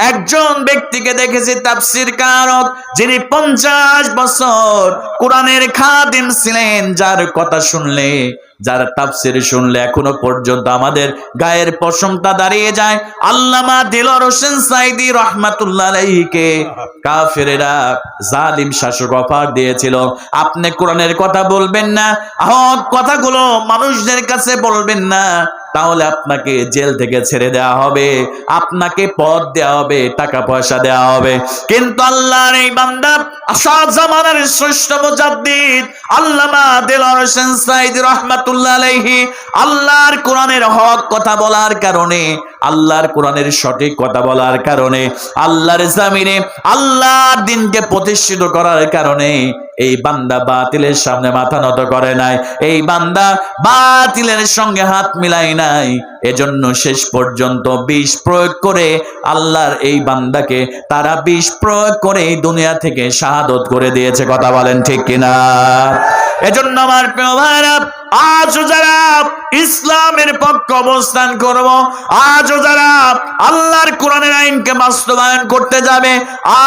একজন ব্যক্তিকে দেখেছি তাফসীর কারক, যিনি 50 বছর কোরআনের খাদিম ছিলেন, যার কথা শুনলে, যার তাফসীর শুনলে এখনো পর্যন্ত আমাদের গায়ের পশমটা দাঁড়িয়ে যায়। আল্লামা দিলওয়ার হোসেন সাঈদী রাহমাতুল্লাহ আলাইহিকে কাফেরেরা জালিম শাসক অফার দিয়েছিল, আপনি কোরআনের কথা বলবেন না, হক কথাগুলো মানুষদের কাছে বলবেন না, তাহলে আপনাকে জেল থেকে ছেড়ে দেওয়া হবে, আপনাকে পদ দেওয়া হবে, টাকা পয়সা দেওয়া হবে। কিন্তু আল্লাহর এই বান্দা আসাদ জামানার শ্রেষ্ঠ মুজাদ্দিদ আল্লামা দিলওয়ার হোসেন সাঈদী রাহমাতুল্লাহ আলাইহি আল্লাহর কোরআনের হক কথা বলার কারণে, আল্লাহর কোরআনের সঠিক কথা বলার কারণে, আল্লাহর জমিনে আল্লাহর দ্বীনকে প্রতিষ্ঠিত করার কারণে এই বান্দা বাতিলের সামনে মাথা নত করে নাই, এই বান্দা বাতিলের সঙ্গে হাত মিলাই নাই। এজন্য শেষ পর্যন্ত বিষ প্রয়োগ করে আল্লাহর এই বান্দাকে তারা বিষ প্রয়োগ করে এই দুনিয়া থেকে শাহাদত করে দিয়েছে। কথা বলেন ঠিক কিনা? এজন্য আমার প্রিয় ভাইরা, আজও যারা ইসলামের পক্ষে অবস্থান করব, আজও যারা আল্লাহর কোরআনের আইনকে বাস্তবায়ন করতে যাবে,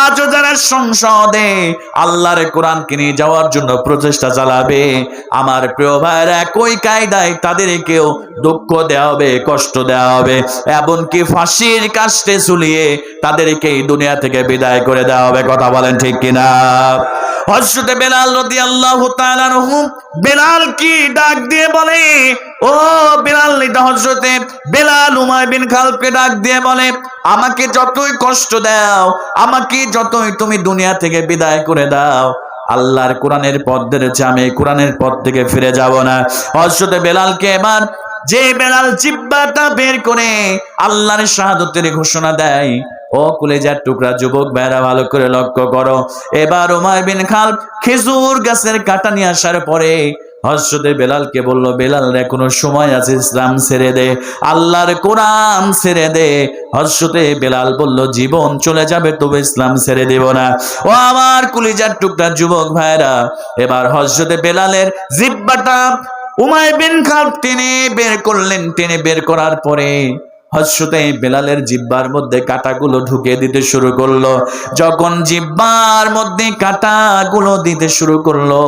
আজও যারা সংসদে আল্লাহর কোরআনকে নিয়ে যাওয়ার জন্য প্রচেষ্টা চালাবে, আমার প্রিয় ভাইরা, একই কায়দায় তাদেরকেও দুঃখ দেওয়া হবে, কষ্ট দেওয়া হবে, এমনকি ফাঁসির কাস্টে ঝুলিয়ে তাদেরকে এই দুনিয়া থেকে বিদায় করে দেওয়া হবে। কথা বলেন ঠিক কিনা? হযরত বেলাল রাদিয়াল্লাহু তাআলা আনহু, বেলাল কি ডাক দিয়ে বলে, ও বেলাল, এটা হযরত বেলাল উমাইয়া বিন খালদকে ডাক দিয়ে বলে, আমাকে যতই কষ্ট দাও, আমাকে যতই তুমি দুনিয়া থেকে বিদায় করে দাও, আল্লাহর কোরআনের পথ ধরেছে, আমি কোরআনের পথ থেকে ফিরে যাব না। হযরত বেলালকে এবার যে বেলাল জিহ্বাটা বের করে আল্লাহর শাহাদাতের ঘোষণা দেয়, ও কলেজার টুকরা যুবক ভাইরা ভালো করে লক্ষ্য করো, এবার উমাইয়া বিন খালদ খেজুর গাছের কাটা নিয়ে আসার পরে হযরত বেলালকে বলল, বেলাল রে, কোনো সময় আছে, ইসলাম ছেড়ে দে, আল্লাহর কোরআন ছেড়ে দে। হযরত বেলাল বলল, জীবন চলে যাবে তবে ইসলাম ছেড়ে দেব না। ও আমার কলিজার টুকরা যুবক ভাইরা, এবার হযরত বেলালের জিহ্বাটা উমাইয়া বিন খালদ টেনে বের করলেন। টেনে বের করার পরে হযরত বেলালের জিহ্বার মধ্যে কাঁটাগুলো ঢুকিয়ে দিতে শুরু করলো। যখন জিহ্বার মধ্যে কাঁটাগুলো দিতে শুরু করলো,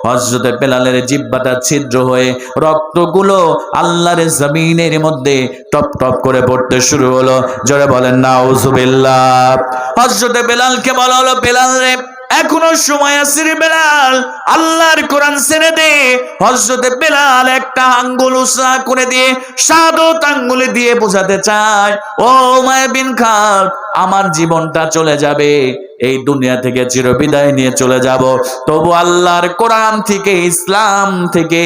হযরত বেলালের জিহ্বাটা ছিদ্র হয়ে রক্তগুলো আল্লাহর জমিনের মধ্যে টপ টপ করে পড়তে শুরু হলো। জোরে বলেন নাউজুবিল্লাহ। হযরত বেলালকে বলা হলো, বেলাল রে, এখনো সময় আছে রে বেলাল, আল্লাহর কোরআন ছেড়ে দে। হযরত বেলাল একটা আঙ্গুল উঁচা করে দিয়ে শাহাদাত আঙ্গুলে দিয়ে বোঝাতে চায়, ও উমাইয়া বিন খালদ, আমার জীবনটা চলে যাবে, এই দুনিয়া থেকে চিরবিদায় নিয়ে চলে যাব, তবু আল্লাহর কোরআন থেকে, ইসলাম থেকে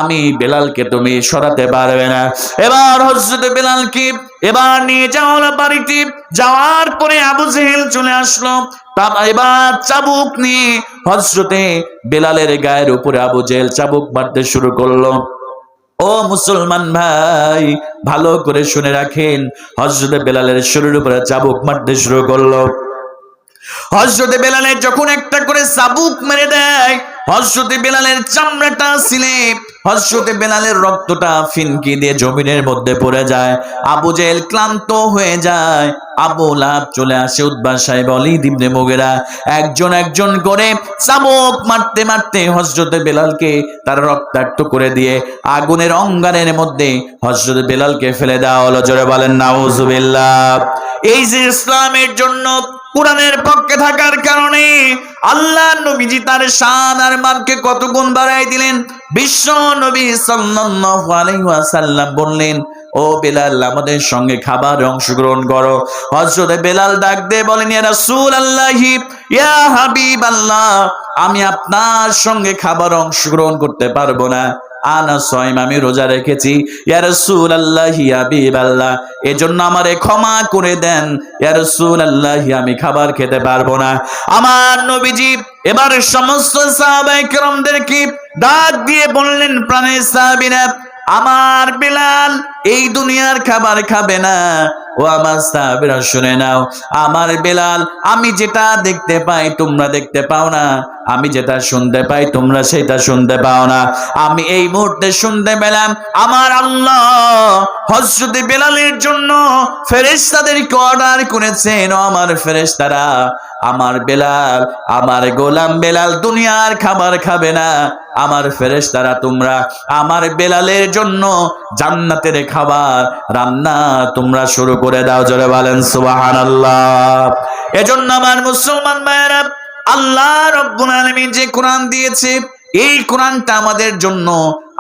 আমি বেলালকে তুমি সরাতে পারবে না। এবার হযরত বেলালকে এবার নিয়ে যাওয়া বাড়িতে, যাওয়ার পরে আবু জেহেল চলে আসলো। এবার চাবুক নিয়ে হযরতে বেলালের গায়ের উপরে আবু জেহেল চাবুক মারতে শুরু করলো। ও মুসলমান ভাই, ভালো করে শুনে রাখেন, হযরতে বেলালের শরীরের উপরে চাবুক মারতে শুরু করলো। হযরতে বেলালের যখন একটা করে চাবুক মেরে দেয়, হযরতে বেলালের চামড়াটা ছিলে, হযরতে বেলালের রক্তটা ফিনকি দিয়ে জমিনের মধ্যে পড়ে যায়। আবু জেহেল ক্লান্ত হয়ে যায়, আবু লাহাব চলে আসে, উতবা সাহেব, ওয়ালিদ ইবনে মুগিরা, একজন একজন করে চাবুক মারতে মারতে হযরতে বেলালকে তার রক্তাক্ত করে দিয়ে আগুনের অঙ্গারের মধ্যে হযরতে বেলালকে ফেলে দেওয়া হলো। জোরে বলেন নাউজুবিল্লাহ। এই যে ইসলামের জন্য, কোরআনের পক্ষে থাকার কারণে আল্লাহ নবীজি তার শান আর মানকে কত গুণ বাড়াই দিলেন। বিশ্ব নবী সাল্লাল্লাহু আলাইহি ওয়াসাল্লাম বললেন, ও বেলাল, আমাদের সঙ্গে খাবারে অংশগ্রহণ করো। হযরত বেলাল ডাক দিয়ে বলেন, ইয়া রাসূলুল্লাহি, ইয়া হাবিবাল্লাহ, আমি আপনার সঙ্গে খাবারে অংশগ্রহণ করতে পারবো না, আনা সাইম, আমি রোজা রেখেছি। ইয়া রাসূলুল্লাহি, ইয়া হাবিবাল্লাহ, এজন্য আমারে ক্ষমা করে দেন। ইয়া রাসূলুল্লাহি, আমি খাবার খেতে পারবো না। আমার নবীজি এবার সমস্ত সাহাবায়ে কেরামদেরকে ডাক দিয়ে বললেন, প্রাণের সাহাবীরা, আমার বেলাল এই দুনিয়ার খাবার খাবে না, ও আমার সাহাবীরা শুনে নাও, আমার বেলাল আমি যেটা দেখতে পাই তোমরা দেখতে পাও না, আমি যেটা শুনতে পাই তোমরা সেটা শুনতে পাও না। আমি এই মুহূর্তে শুনতে পেলাম আমার আল্লাহ হযরত বেলালের জন্য ফেরেশতাদেরকে অর্ডার করেছেন, ও আমার ফেরেশতারা, আমার বেলাল, আমার গোলাম বেলাল দুনিয়ার খাবার খাবে না। আমার ফেরেশতারা তোমরা আমার বেলালের জন্য জান্নাতের খাবার রান্না তোমরা শুরু করে দাও। জোরে বলেন সুবহানাল্লাহ। এজন্য আমার মুসলমান ভাইয়েরা, আল্লাহ রাব্বুল আলামিন যে কোরআন দিয়েছে, এই কোরআনটা আমাদের জন্য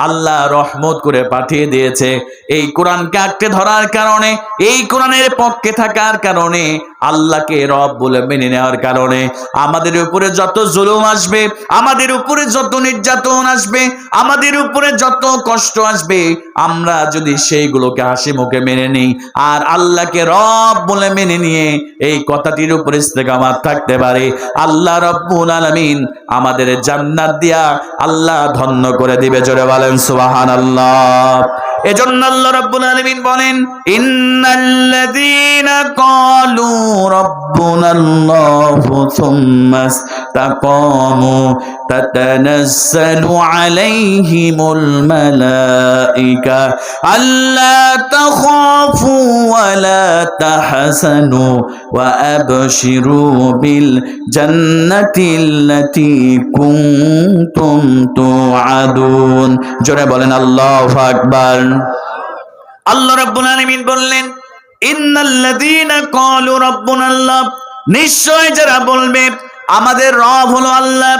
আল্লাহ রহমত করে পাঠিয়ে দিয়েছে। এই কোরআনকে আঁকড়ে ধরার কারণে, এই কোরআনের পক্ষে থাকার কারণে, আল্লাহকে রব বলে মেনে নেওয়ার কারণে আমাদের উপরে যত জুলুম আসবে, আমাদের উপরে যত নির্যাতন আসবে, আমাদের উপরে যত কষ্ট আসবে, আমরা যদি সেইগুলোকে হাসি মুখে মেনে নিই আর আল্লাহকে রব বলে মেনে নিয়ে এই কথাটির উপরে ইস্তেকামাত থাকতে পারি, আল্লাহ রাব্বুল আলামিন আমাদের জান্নাত দিয়া আল্লাহ ধন্য করে দিবে। জোরে বলেন সুবহানাল্লাহ। এজন্য আল্লাহ রাব্বুল আলামিন বলেন, ইন্নাল্লাযীনা ক্বালু রাব্বুনাল্লাহু সুম্মা ইসতাকামু তাতানাজ্জালু আলাইহিমুল মালাঈকা আল্লা তাখাফু ওয়া লা তাহজানু ওয়া আবশিরু বিল জান্নাতিল্লাতী কুনতুম তুআদুন। জোরে বলেন আল্লাহু আকবার। আল্লাহ রাব্বুল আলামিন বললেন, ইন্নাল্লাযীনা ক্বালু রাব্বুনাল্লাহ, নিশ্চয় যারা বলবে আমাদের রব হলো আল্লাহ।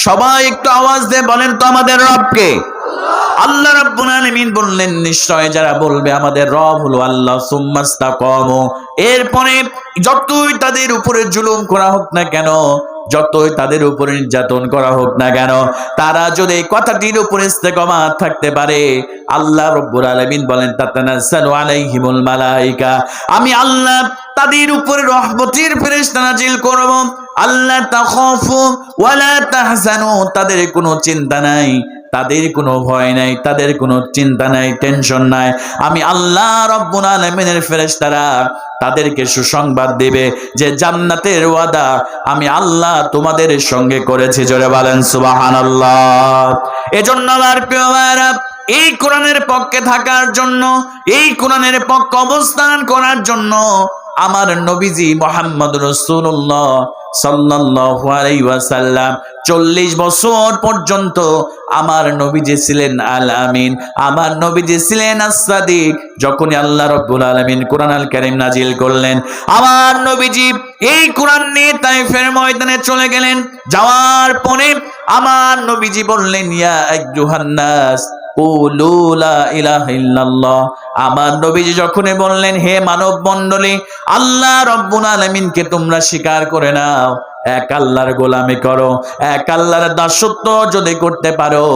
সবাই একটু আওয়াজ দিয়ে বলেন তো আমাদের রব কে? আল্লাহ রাব্বুল আলামিন বললেন, নিশ্চয় যারা বলবে আমাদের রব হলো আল্লাহ, সুম্মা ইসতাকামু, এরপরে যতই তাদের উপরে জুলুম করা হোক না কেন, যতই তাদের উপরে নির্যাতন করা হোক না কেন, তারা যদি এই কথাটির উপরে ইস্তেকামাত থাকতে পারে, আল্লাহ রাব্বুল আলামিন বলেন, তাতানাজ্জালু আলাইহিমুল মালাঈকা, আমি আল্লাহ তাদের উপরে রহমতের ফেরেশতা নাজিল করব। আল্লাহ তাখাফু ওয়া লা তাহজানু, তাদের কোনো চিন্তা নাই, তাদের কোনো ভয় নাই, তাদের কোনো চিন্তা নাই, টেনশন নাই। আমি আল্লাহ রাব্বুল আলামিনের ফেরেশতারা তাদেরকে সুসংবাদ দেবে যে জান্নাতের ওয়াদা আমি আল্লাহ তোমাদের সঙ্গে করেছি। জোরে বলেন সুবহানাল্লাহ। এজন্য আমার প্রিয় ভাইরা, এই কোরআনের পক্ষে থাকার জন্য, এই কোরআনের পক্ষে অবস্থান করার জন্য আমার নবীজি মুহাম্মদ রাসূলুল্লাহ সাল্লাল্লাহু আলাইহি ওয়াসাল্লাম 40 বছর পর্যন্ত আমার নবীজি ছিলেন আল আমিন, আমার নবীজি ছিলেন as-সাদিক। যখনই আল্লাহ রাব্বুল আলামিন কোরআন আল কারীম নাজিল করলেন, আমার নবীজি এই কোরআন নিয়ে তায়েফের ময়দানে চলে গেলেন। যাওয়ার পরে আমার নবীজি বললেন, ইয়া আইয়ুহান নাস কুলু লা ইলাহা ইল্লাল্লাহ। আমার নবীজি যখনই বললেন, হে মানব মণ্ডলী, আল্লাহ রাব্বুল আলামিনকে তোমরা স্বীকার করে নাও, এক আল্লাহর গোলামি করো, এক আল্লাহর দাসত্ব যদি করতে পারো,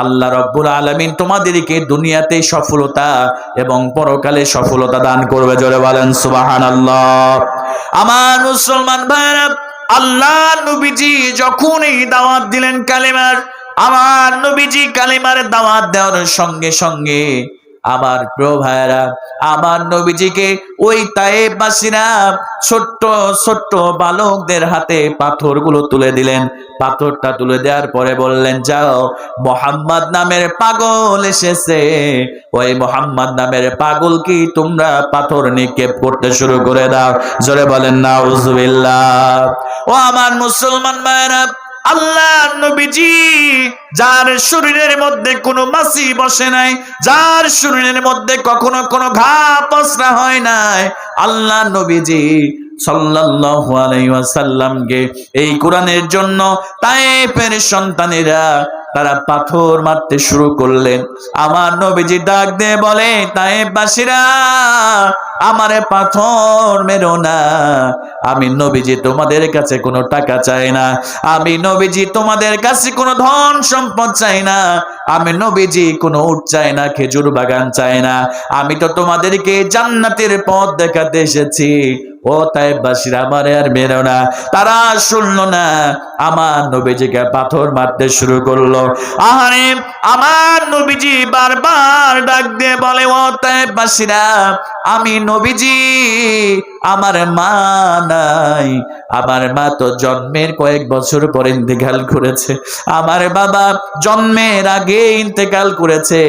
আল্লাহ রাব্বুল আলামিন তোমাদেরকে দুনিয়াতে সফলতা এবং পরকালে সফলতা দান করবে। জোরে বলেন সুবহানাল্লাহ। আমার মুসলমান ভাইরা, আল্লাহ নবীজি যখন এই দাওয়াত দিলেন কালেমার, আমার নবীজি কালেমার দাওয়াত দেওয়ার সঙ্গে সঙ্গে আমার প্রিয় ভাইরা, আমার নবীজিকে ওই তায়েফবাসীরা ছোট্ট ছোট্ট বালকদের হাতে পাথরগুলো তুলে দিলেন। পাথরটা তুলে দেওয়ার পরে বললেন, যাও, মুহাম্মদ নামের পাগল এসেছে, ওই মুহাম্মদ নামের পাগল কি তোমরা পাথর নিক্ষেপ করতে শুরু করে দাও। জোরে বলেন নাউজুবিল্লাহ। ও আমার মুসলমান ভাইরা, আল্লাহ নবীজি যার শরীরের মধ্যে কোনো মাছি বসে নাই, যার শরীরের মধ্যে কখনো কোনো ঘা পসরা হয় নাই, আল্লাহ নবীজি সাল্লাল্লাহু আলাইহি ওয়াসাল্লামকে এই কোরআনের জন্য তায়েফের সন্তানেরা তারা পাথর মারতে শুরু করলেন। আমার নবীজি ডাক দিয়ে বলে, তায়েফবাসীরা, আমারে পাথর মেরো না, আমি নবীজি তোমাদের কাছে কোনো টাকা চাই না, আমি নবীজি তোমাদের কাছে কোনো ধন সম্পদ চাই না, আমি নবীজি কোনো উট চাই না, খেজুর বাগান চাই না, আমি তো তোমাদেরকে জান্নাতের পথ দেখাতে এসেছি। ও ও তায়েফবাসীরা আমারে আর মেরো না। তারা শুনলো না, আমার নবীজিকে পাথর মারতে শুরু করলো। আহারে আমার নবীজি বারবার ডাক দিয়ে বলে, ও তায়েফবাসীরা, আমি নবীজি, আমার মা নাই, আমার মা তো জন্মের কয়েক বছর পরে ইন্তেকাল করেছে, আমার বাবা জন্মের আগে ইন্তেকাল করেছে,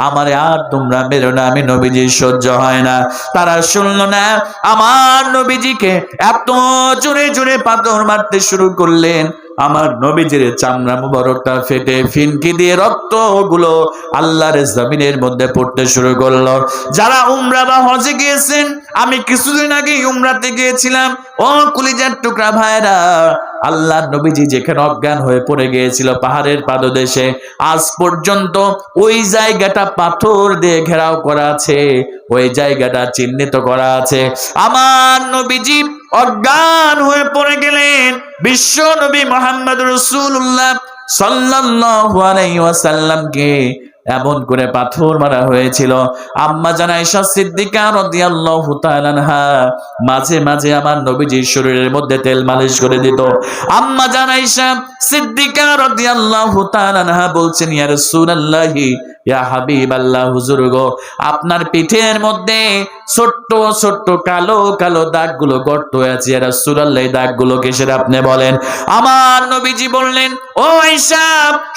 আমারে আর তোমরা মেরো না, আমি নবীজি সহ্য হয় না। তারা শুনলো না, আমার নবীজিকে এত জোরে জোরে পাথর মারতে শুরু করলেন, আমার নবীজির চামড়া মুবারকটা ফেটে ফিনকি দিয়ে রক্তগুলো আল্লাহর জমিনের মধ্যে পড়তে শুরু করলো। যারা উমরা বা হজে গিয়েছেন, আমি কিছুদিন আগে উমরাতে গিয়েছিলাম, ও কলিজার টুকরা ভাইরা, আল্লাহ নবীজি যেখানে অজ্ঞান হয়ে পড়ে গিয়েছিল পাহাড়ের পাদদেশে, আজ পর্যন্ত ওই জায়গাটা পাথর দিয়ে ঘেরাও করা আছে, ওই জায়গাটা চিহ্নিত করা আছে। আমার নবীজি অজ্ঞান হয়ে পড়ে গেলেন, বিশ্ব নবী মুহাম্মদ রাসূলুল্লাহ সাল্লাল্লাহু আলাইহি ওয়াসাল্লামকে এমন করে পাথর মারা হয়েছিল। আম্মা জান আয়েশা সিদ্দিকা রাদিয়াল্লাহু তাআলা আনহা মাঝে মাঝে আমার নবীজির শরীরের মধ্যে তেল মালিশ করে দিত। আম্মা জান আয়েশা সিদ্দিকা রাদিয়াল্লাহু তাআলা আনহা বলছেন, ইয়া রাসূলুল্লাহি, ইয়া হাবিবাল্লাহ, হুজুর গো, আপনার পিঠের মধ্যে ছোট্ট ছোট্ট কালো কালো দাগগুলো গর্ত হয়ে আছে, ইয়া রাসূলুল্লাহ, এই দাগগুলো কিসের আপনি বলেন? আমার নবীজি বললেন, ও আয়েশা,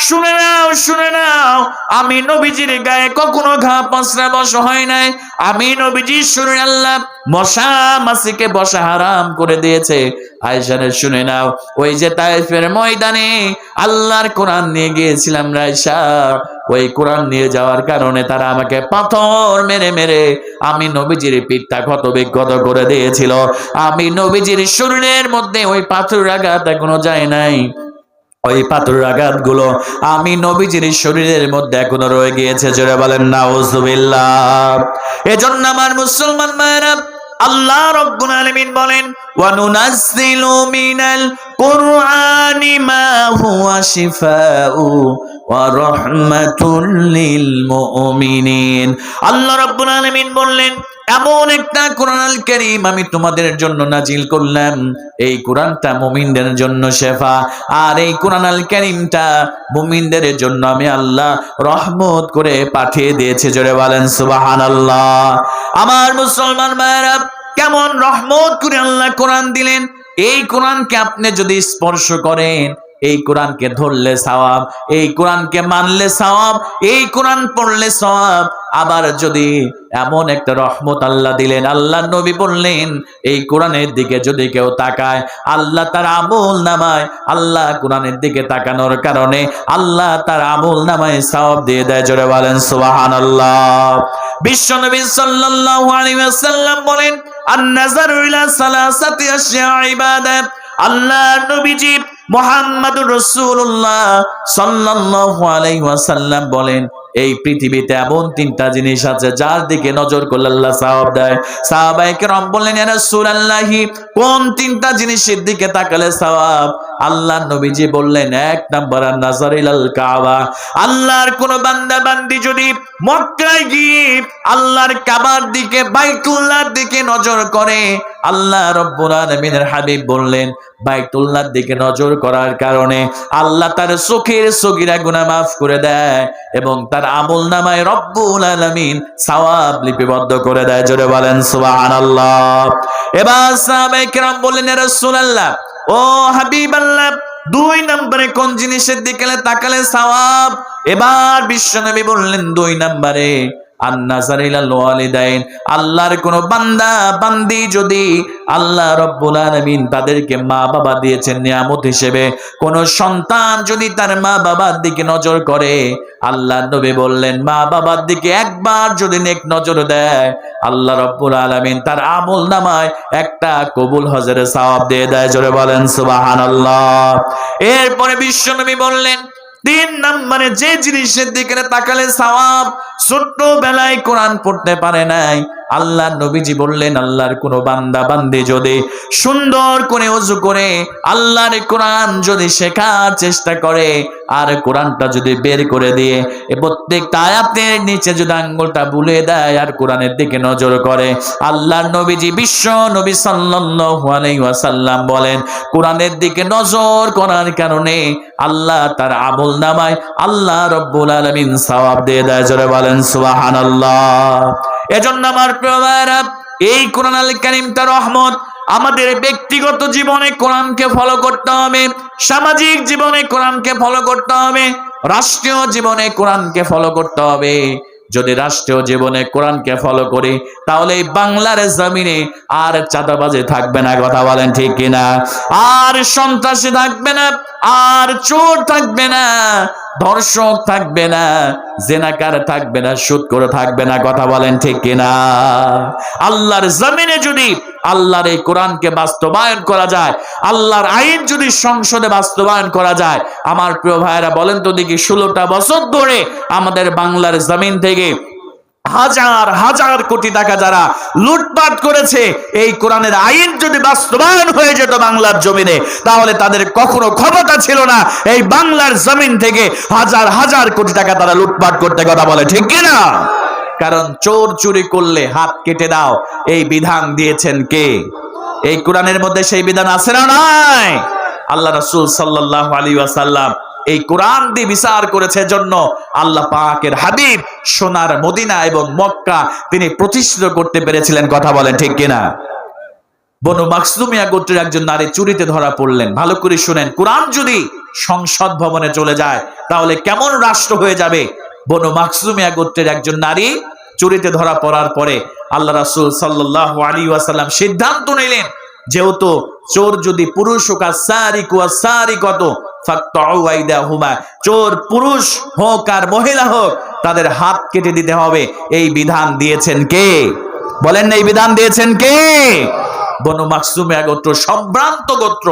শুনে নাও শুনে নাও, আমি নবীজির গায়ে কখনো ঘা পচরা বসা হয় নাই, আমি নবীজির শরীরে আল্লাহ মশা মাছিকে বসা হারাম করে দিয়েছে। আয়েশারে শুনে নাও, ওই যে তায়েফের ময়দানে আল্লাহর কোরআন নিয়ে গিয়েছিলাম আয়েশা, ওই কোরআন নিয়ে যাওয়ার কারণে তারা আমাকে পাথর মেরে মেরে আমি নবীজির পিঠটা ক্ষত বিক্ষত করে দিয়েছিল। আমি নবীজির শরীরের মধ্যে ওই পাথরের আঘাত এখনো যায় নাই, ওই পাথরের আঘাত গুলো আমি নবীজির শরীরের মধ্যে এখনো রয়ে গিয়েছে। জোরে বলেন নাউজুবিল্লাহ। এজন্য আমার মুসলমান ভাইরা, আল্লাহ রাব্বুল আলামিন বলেন, ওয়া নুনাজ্জিলু মিনাল কুরআনি মা হুয়া শিফাউ ওয়া রাহমাতুল লিল মুমিনিন। আল্লাহ রাব্বুল আলামিন বললেন, এমন একটা কোরআনুল কারীম আমি তোমাদের জন্য নাজিল করলাম, এই কোরআনটা মুমিনদের জন্য শেফা, আর এই কোরআনুল কারীমটা মুমিনদের জন্য আমি আল্লাহ রহমত করে পাঠিয়ে দিয়েছি। জোরে বলেন সুবহানাল্লাহ। আমার মুসলমান ভাইরা, কেমন রহমত করে আল্লাহ কোরআন দিলেন। এই কোরআনকে আপনি যদি স্পর্শ করেন, এই কোরআনকে ধরলে সওয়াব, এই কোরআনকে মানলে সওয়াব, এই কোরআন পড়লে সওয়াব। আবার যদি এমন একটা রহমত আল্লাহ দিলেন, আল্লাহ নবী বললেন, এই কোরআনের দিকে যদি কেউ তাকায়, আল্লাহ তার আমল নামায়, আল্লাহ কোরআনের দিকে তাকানোর কারণে আল্লাহ তার আমল নামায় সওয়াব দিয়ে দেয়। জোরে বলেন সুবহানাল্লাহ। বিশ্ব নবী সাল্লাল্লাহু আলাইহি ওয়াসাল্লাম বলেন, আন-নাযারু ইলা সালাসাতি আশয়া ইবাদাত। আল্লাহ নবীজি মুহাম্মদুর রাসূলুল্লাহ সাল্লাল্লাহু আলাইহি ওয়াসাল্লাম বলেন, এই পৃথিবীতে এমন তিনটা জিনিস আছে যার দিকে নজর করলে আল্লাহ সওয়াব দেয়। সাহাবায়ে কেরাম বললেন, ইয়া রাসূলুল্লাহ, কোন তিনটা জিনিসের দিকে তাকালে সওয়াব? আল্লাহ নবীজি বললেন, এক নাম্বার আন-নাযার ইলাল কাবা। আল্লাহর কোন বান্দা বান্দি যদি মক্কায় গিয়ে আল্লাহর কাবার দিকে, বাইতুল্লাহর দিকে নজর করে, আল্লাহ রাব্বুল আলামিনের হাবিব বললেন, বাইতুল্লাহর দিকে নজর করার কারণে আল্লাহ তার চোখের সগীরা গুনাহ মাফ করে দেয় এবং তার আমলনামায় রব্বুল আলামিন সওয়াব লিপিবদ্ধ করে দেয়। জোরে বলেন সুবহানাল্লাহ। এবার সাহাবায়ে কেরাম বললেন, ইয়া রাসূলুল্লাহ, ও হাবিবাল্লাহ, দুই নম্বরে কোন জিনিসের দিকে তাকালে সওয়াব? এবার বিশ্বনবী বললেন, দুই নম্বরে আন-নাযার ইলাল ওয়ালিদাইন। আল্লাহর কোন বান্দা বান্দি যদি আল্লাহ রাব্বুল আলামিন তাদেরকে মা বাবা দিয়েছেন নিয়ামত হিসেবে, কোন সন্তান যদি তার মা বাবার দিকে নজর করে, আল্লাহ নবী বললেন, মা বাবার দিকে একবার যদি নেক নজর দেয়, আল্লাহ রাব্বুল আলামিন তার আমলনামায় একটা কবুল হজের সওয়াব দিয়ে দেয়। জোরে বলেন সুবহানাল্লাহ। এরপরে বিশ্বনবী বললেন, তিন নম্বরে যে জিনিসের দিকে তাকালে সওয়াব, ছোট্ট বেলায় কোরআন পড়তে পারে নাই, আল্লাহ নবীজি বললেন, আল্লাহর কোন বান্দা বান্দি যদি সুন্দর করে ওযু করে আল্লাহর কোরআন যদি শেখার চেষ্টা করে আর কোরআনটা যদি বের করে দিয়ে প্রত্যেকটা আয়াতের নিচে যদি আঙ্গুলটা বুলিয়ে দেয় আর কোরআনের দিকে নজর করে, আল্লাহর নবীজি বিশ্ব নবী সাল্লাল্লাহু আলাইহি ওয়াসাল্লাম বলেন, কোরআনের দিকে নজর করার কারণে আল্লাহ তার আমলনামায় আল্লাহ রাব্বুল আলামিন সওয়াব দিয়ে দেয়। জোরে বলেন সুবহানাল্লাহ। এজন্য আমার প্রিয় ভাইরা, এই কোরআন আল কারীমটা রহমত। আমাদের ব্যক্তিগত জীবনে কোরআনকে ফলো করতে হবে, সামাজিক জীবনে কোরআনকে ফলো করতে হবে, রাষ্ট্রীয় জীবনে কোরআনকে ফলো করতে হবে। যদি রাষ্ট্রীয় জীবনে কোরআনকে ফলো করি তাহলে এই বাংলার জমিনে আর চাঁদাবাজি থাকবে না, কথা বলেন ঠিক কিনা? আর সন্ত্রাসী থাকবে না, আর চোর থাকবে না, ধর্ষক থাকবে না, জেনাকার থাকবে না, সুদখোর থাকবে না, কথা বলেন ঠিক কিনা? আল্লাহর জমিনে যদি আল্লাহর এই কোরআনকে বাস্তবায়ন করা যায়, আল্লাহর আইন যদি সংসদে বাস্তবায়ন করা যায়, আমার প্রিয় ভাইয়েরা বলেন তো দেখি, 16টা বছর ধরে আমাদের বাংলার জমিন থেকে হাজার হাজার কোটি টাকা যারা লুটপাট করেছে, এই কোরআনের আইন যদি বাস্তবায়ন হয়ে যেত বাংলার জমিনে, তাহলে তাদের কখনো ক্ষমতা ছিল না এই বাংলার জমিন থেকে হাজার হাজার কোটি টাকা তারা লুটপাট করতে, কথা বলে ঠিক কিনা? কারণ চোর চুরি করলে হাত কেটে দাও, এই বিধান দিয়েছেন কে? এই কোরআনের মধ্যে সেই বিধান আছে না নাই? আল্লাহ রাসূল সাল্লাল্লাহু আলাইহি ওয়াসাল্লাম এই কোরআন দিয়ে বিচার করেছে, জন্য আল্লাহ পাকের হাবিব সোনার মদিনা এবং মক্কা তিনি প্রতিষ্ঠিত করতে পেরেছিলেন, কথা বলেন ঠিক কিনা? বনু মাখজুমিয়া গোত্রের একজন নারী চুরিতে ধরা পড়লেন। ভালো করে শুনেন, কোরআন যদি সংসদ ভবনে চলে যায় তাহলে কেমন রাষ্ট্র হয়ে যাবে? বনু মাখজুমিয়া গোত্রের একজন নারী চুরিতে ধরা পড়ার পরে আল্লাহ রাসূল সাল্লাল্লাহু আলাইহি ওয়াসাল্লাম সিদ্ধান্ত নিলেন, যেহেতু চোর যদি পুরুষ হোক, আস-সারিকু ওয়াস-সারিকাতু ফাকতাউ আইদাহুমা, চোর পুরুষ হোক আর মহিলা হোক তাদের হাত কেটে দিতে হবে। এই বিধান দিয়েছেন কে? বলেন না, এই বিধান দিয়েছেন কে? বনু মাখজুমিয়া গোত্র, সম্ভ্রান্ত গোত্র।